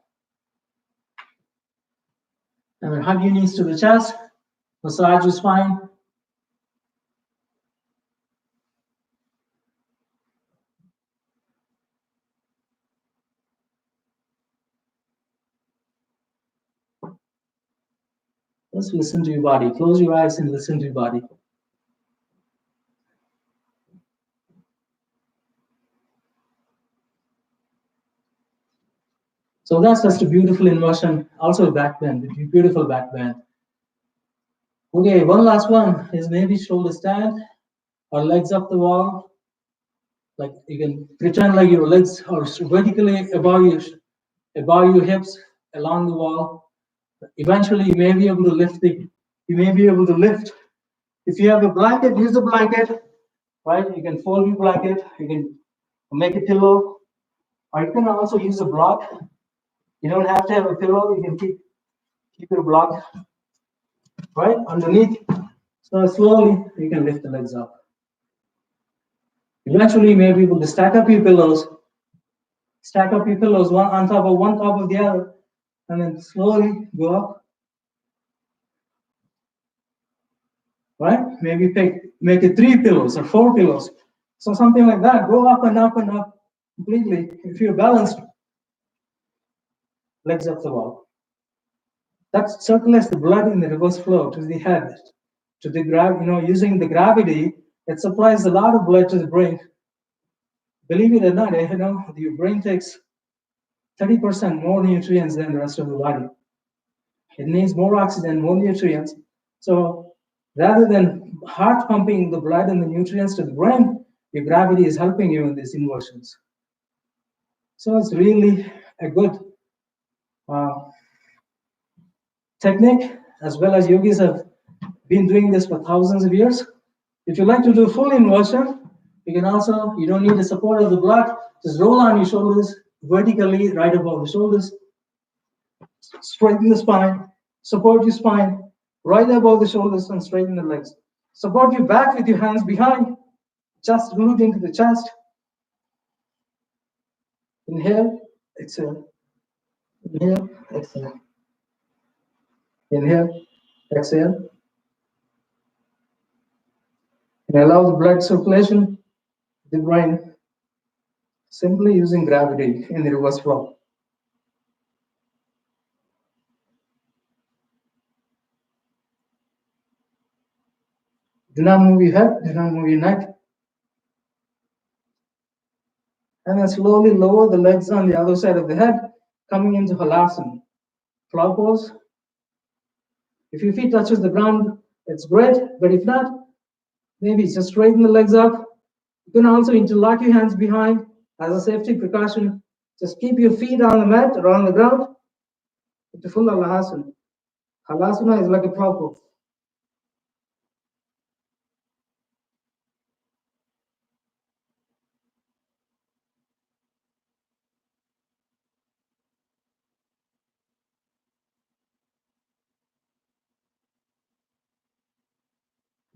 Speaker 1: And then hug your knees to the chest. Massage your spine. Just listen to your body. Close your eyes and listen to your body. So that's just a beautiful inversion. Also a back bend, a beautiful back bend. Okay, one last one is maybe shoulder stand or legs up the wall. Like you can pretend like your legs are vertically above your hips along the wall. Eventually, you may be able to lift If you have a blanket, use a blanket, right? You can fold your blanket. You can make a pillow, or you can also use a block. You don't have to have a pillow. You can keep your block right underneath.
Speaker 3: So slowly you can lift the legs up. Eventually, you may be able to stack up your pillows one on top of the other, and then slowly go up. Right? Maybe make it 3 pillows or 4 pillows. So something like that. Go up and up and up completely. If you're balanced, legs up the wall. That circulates the blood in the reverse flow to the head, to the using the gravity, it supplies a lot of blood to the brain. Believe it or not, your brain takes 30% more nutrients than the rest of the body. It needs more oxygen, more nutrients. So rather than heart pumping the blood and the nutrients to the brain, your gravity is helping you in these inversions. So it's really a good technique, as well as yogis have been doing this for thousands of years. If you like to do full inversion, you don't need the support of the blood, just roll on your shoulders vertically right above the shoulders, straighten the spine, support your spine right above the shoulders and straighten the legs. Support your back with your hands behind, just root into the chest. Inhale, exhale. Inhale, exhale. Inhale, exhale. And allow the blood circulation to the brain simply using gravity in the reverse flow. Do not move your head, do not move your neck. And then slowly lower the legs on the other side of the head, coming into halasana. Plow pose. If your feet touches the ground, it's great, but if not, maybe just straighten the legs up. You can also interlock your hands behind as a safety precaution. Just keep your feet on the mat or on the ground. It's a full halasana. Halasana is like a plow pose.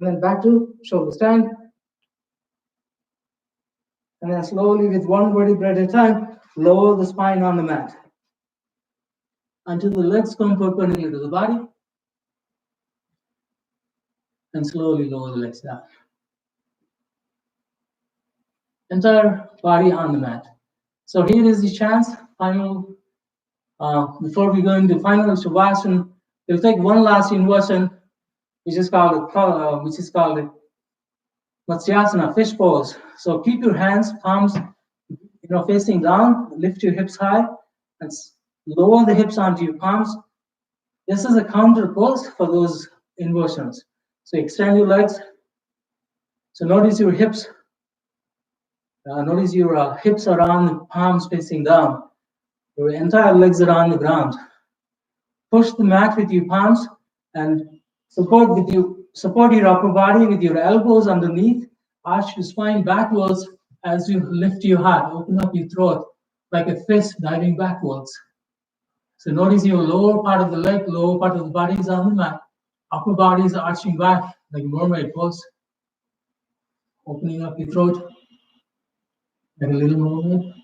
Speaker 3: And then back to shoulder stand. And then slowly, with one vertebra at a time, lower the spine on the mat until the legs come perpendicular to the body. And slowly lower the legs down. Entire body on the mat. So here is the chance, final, before we go into final Shavasana, we'll take one last inversion, which is called Matsyasana, fish pose. So keep your hands, palms, facing down, lift your hips high, and lower the hips onto your palms. This is a counter pose for those inversions. So extend your legs. So notice your hips. Notice your hips are on the palms facing down. Your entire legs are on the ground. Push the mat with your palms and support your upper body with your elbows underneath. Arch your spine backwards as you lift your heart. Open up your throat like a fish diving backwards. So notice your lower part of the leg, lower part of the body is on the mat. Upper body is arching back like mermaid pose. Opening up your throat like a little mermaid.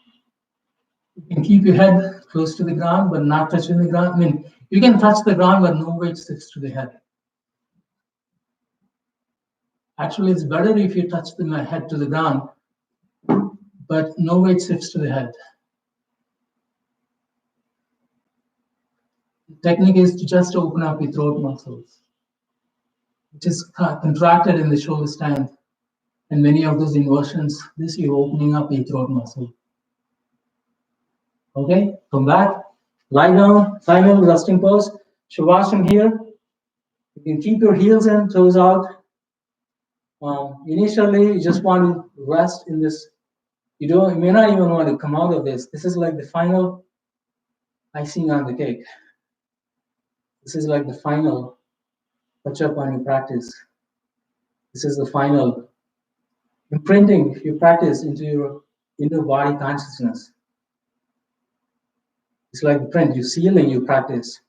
Speaker 3: You can keep your head close to the ground, but not touching the ground. I mean, you can touch the ground, but no weight sticks to the head. Actually, it's better if you touch the head to the ground, but no weight sticks to the head. The technique is to just open up your throat muscles, which is contracted in the shoulder stand. And many of those inversions, this you're opening up your throat muscle. Okay, come back, lie down, final resting pose. Shavasana here. You can keep your heels in, toes out. Initially, you just want to rest in this. You may not even want to come out of this. This is like the final icing on the cake. This is like the final touch up on your practice. This is the final imprinting your practice into your inner body consciousness. It's like the print, you're sealing your practice.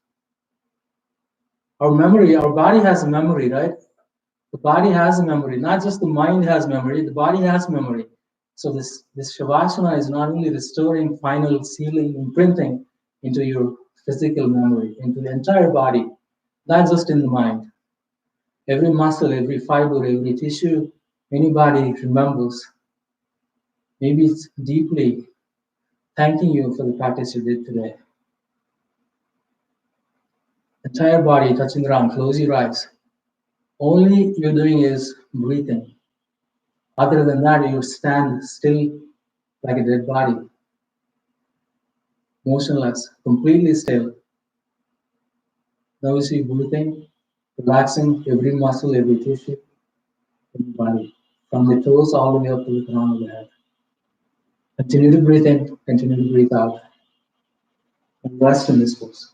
Speaker 3: Our body has a memory, right?
Speaker 1: The body has a memory, not just the mind has memory, the body has memory. So this Shavasana is not only restoring final sealing, imprinting into your physical memory, into the entire body, not just in the mind. Every muscle, every fiber, every tissue, anybody remembers. Maybe it's deeply thanking you for the practice you did today. Entire body touching the ground, close your eyes. Only you're doing is breathing. Other than that, you stand still like a dead body, motionless, completely still. Now you see breathing, relaxing every muscle, every tissue in the body, from the toes all the way up to the crown of the head. Continue to breathe in, continue to breathe out, and rest in this pose.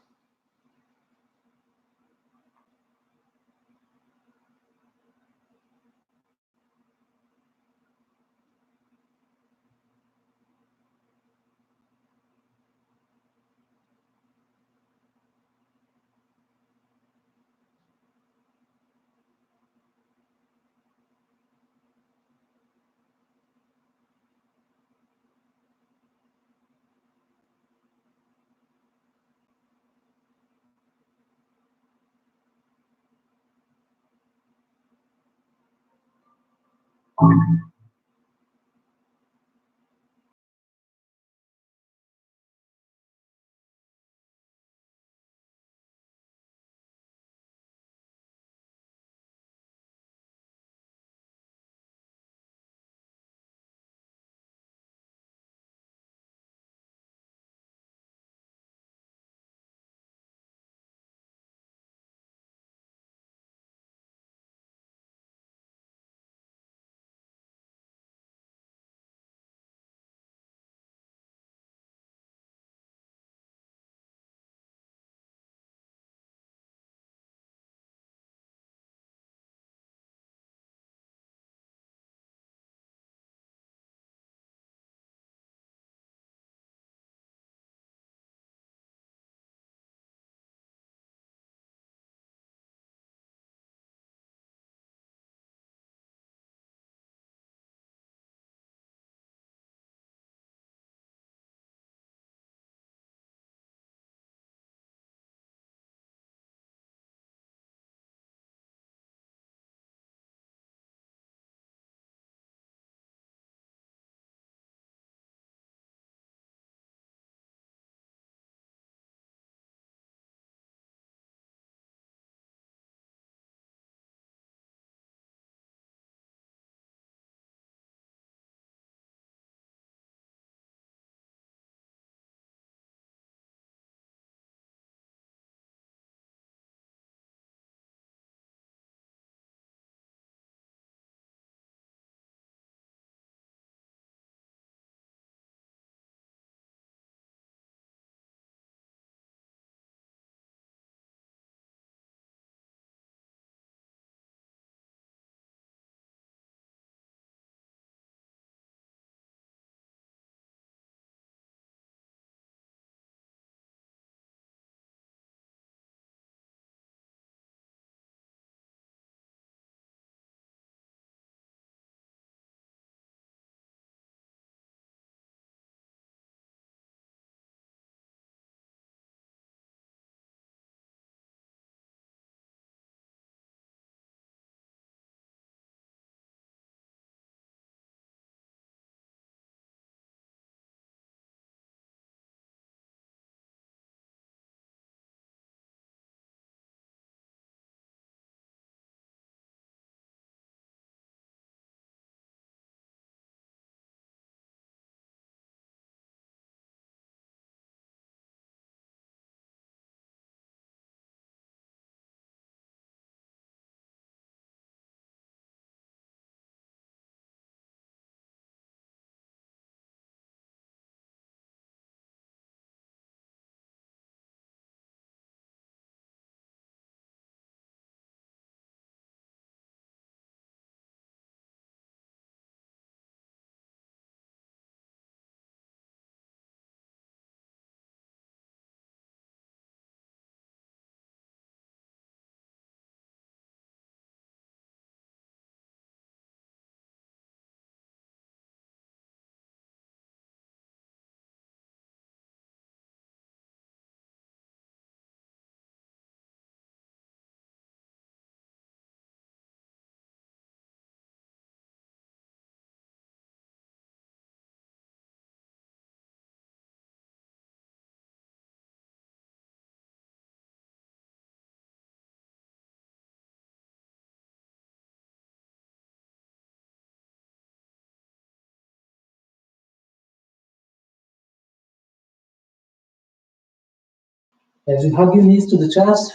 Speaker 3: As you hug your knees to the chest,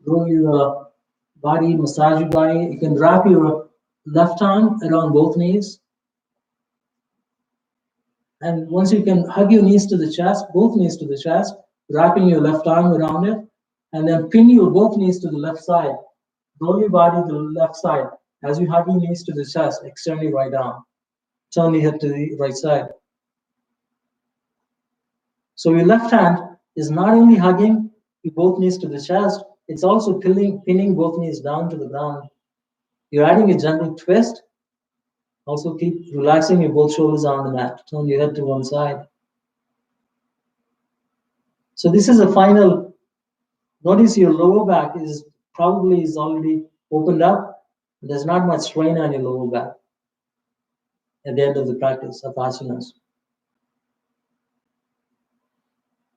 Speaker 3: roll your body, massage your body. You can wrap your left arm around both knees. And once you can hug your knees to the chest, both knees to the chest, wrapping your left arm around it, and then pin your both knees to the left side. Roll your body to the left side. As you hug your knees to the chest, extend your right arm. Turn your head to the right side. So your left hand is not only hugging your both knees to the chest, it's also pinning both knees down to the ground. You're adding a gentle twist. Also keep relaxing your both shoulders on the mat. Turn your head to one side. So this is a final. Notice your lower back is already opened up. There's not much strain on your lower back at the end of the practice of asanas.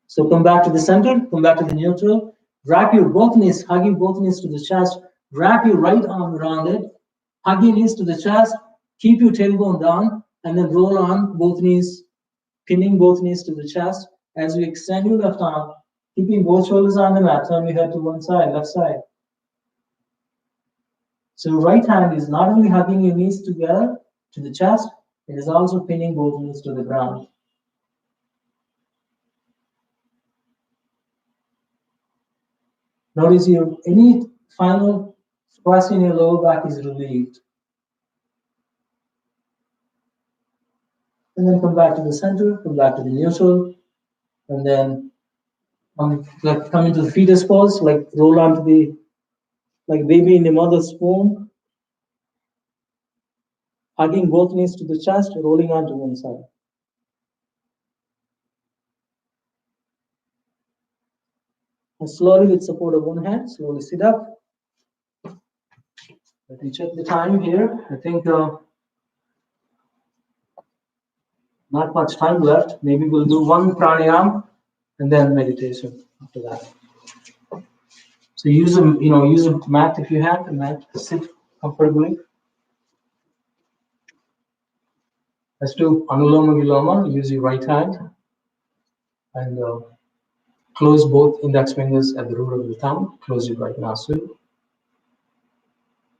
Speaker 3: So come back to the center, come back to the neutral. Wrap your both knees, hugging both knees to the chest. Wrap your right arm around it. Hug your knees to the chest. Keep your tailbone down, and then roll on both knees, pinning both knees to the chest. As you extend your left arm, keeping both shoulders on the mat, turn your head to one side, left side. So right hand is not only hugging your knees together to the chest, it is also pinning both knees to the ground. Notice any final stress in your lower back is relieved. And then come back to the center, come back to the neutral, and then come into the fetus pose, like roll onto like baby in the mother's womb, hugging both knees to the chest, rolling onto one side. And slowly, with support of one hand, slowly sit up. Let me check the time here. I think not much time left. Maybe we'll do one pranayam and then meditation after that. So use a mat if you have a mat. Sit comfortably. Let's do anuloma viloma. Use your right hand and close both index fingers at the root of the thumb. Close your right nostril.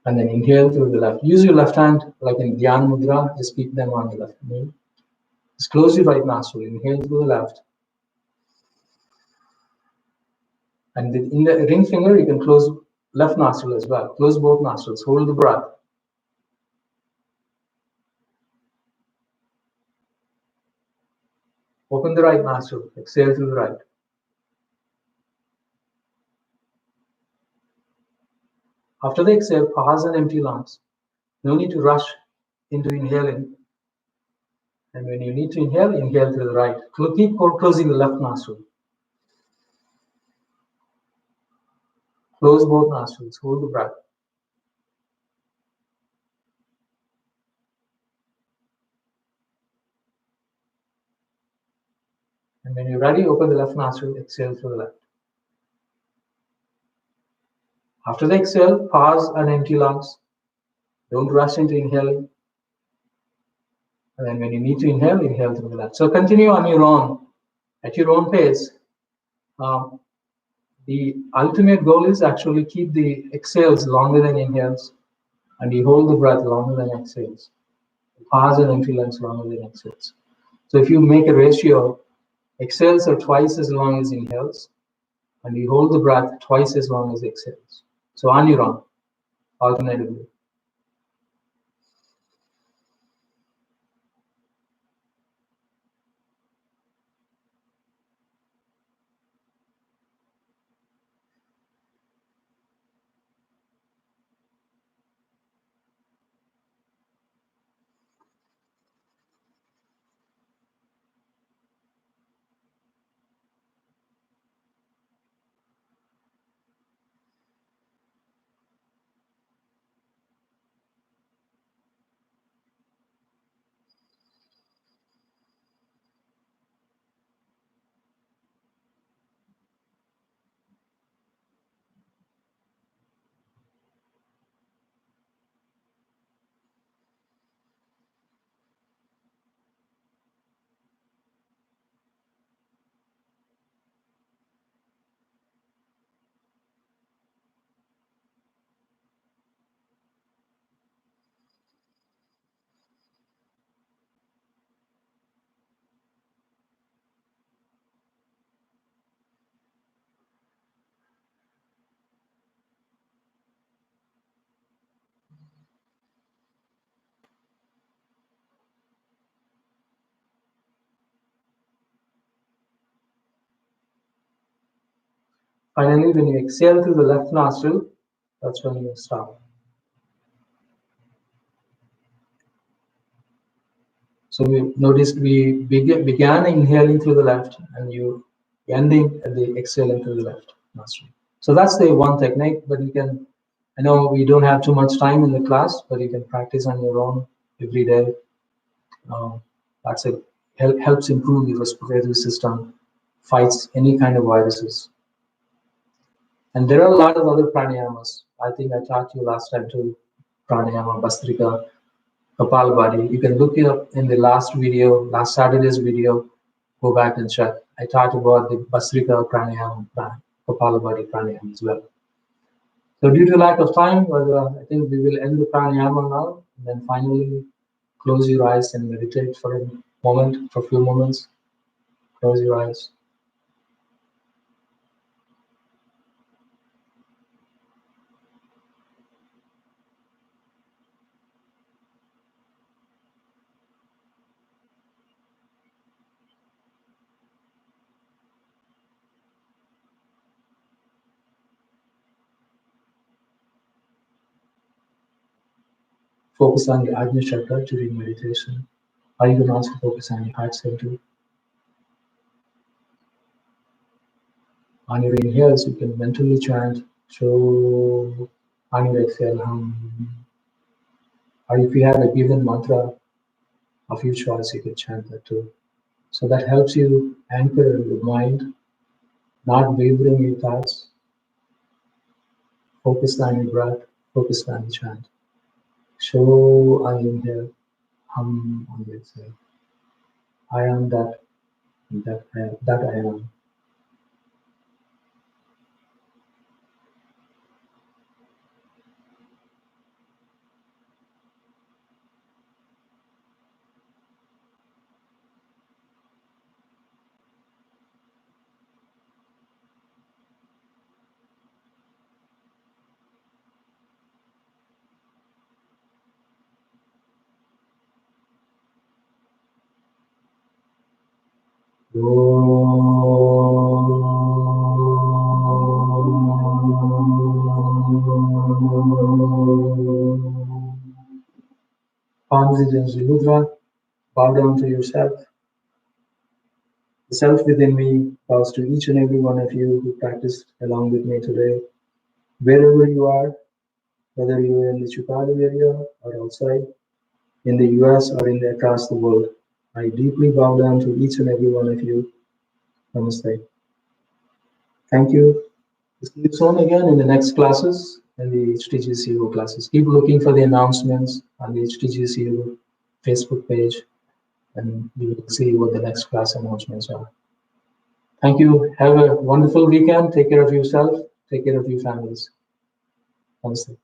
Speaker 3: And then inhale through the left. Use your left hand like in Dhyana Mudra. Just keep them on the left knee. Just close your right nostril. Inhale through the left. And in the ring finger, you can close left nostril as well. Close both nostrils. Hold the breath. Open the right nostril. Exhale through the right. After the exhale, pause and empty lungs. No need to rush into inhaling. And when you need to inhale, inhale through the right. Keep closing the left nostril. Close both nostrils. Hold the breath. And when you're ready, open the left nostril. Exhale through the left. After the exhale, pause and empty lungs. Don't rush into inhaling. And then when you need to inhale, inhale through the left. So continue on your own, at your own pace. The ultimate goal is actually keep the exhales longer than inhales, and you hold the breath longer than exhales. Pause and empty lungs longer than exhales. So if you make a ratio, exhales are twice as long as inhales, and you hold the breath twice as long as exhales. So on your own, alternatively.
Speaker 1: Finally, when you exhale through the left nostril, that's when you stop. So we noticed we began inhaling through the left and you ending at the exhaling through the left nostril. So that's the one technique, but you can, I know we don't have too much time in the class, but you can practice on your own every day. That's it. Helps improve the respiratory system, fights any kind of viruses. And there are a lot of other pranayamas. I think I taught you last time too. Pranayama, Bastrika, Kapalabhati. You can look it up in the last video, last Saturday's video. Go back and check. I talked about the Bastrika Pranayama, Kapalabhati Pranayama as well. So due to lack of time, I think we will end the pranayama now, and then finally close your eyes and meditate for a moment, for a few moments. Close your eyes. Focus on the Ajna Chakra during meditation. Or you can also focus on your heart center. On your inhales, you can mentally chant Cho. On your exhale, Hum. Or if you have a given mantra of your choice, you can chant that too. So that helps you anchor your mind, not wavering your thoughts. Focus on your breath, focus on the chant. Cho on inhale, Hum on the exhale. I am that, that I am. Palms against the mudra, bow down to yourself. The self within me bows to each and every one of you who practiced along with me today. Wherever you are, whether you're in the Chicago area or outside, in the US or across the world, I deeply bow down to each and every one of you. Namaste. Thank you. See you soon again in the next classes, in the HTGC classes. Keep looking for the announcements on the HTGC Facebook page, and you will see what the next class announcements are. Thank you. Have a wonderful weekend. Take care of yourself. Take care of your families. Namaste.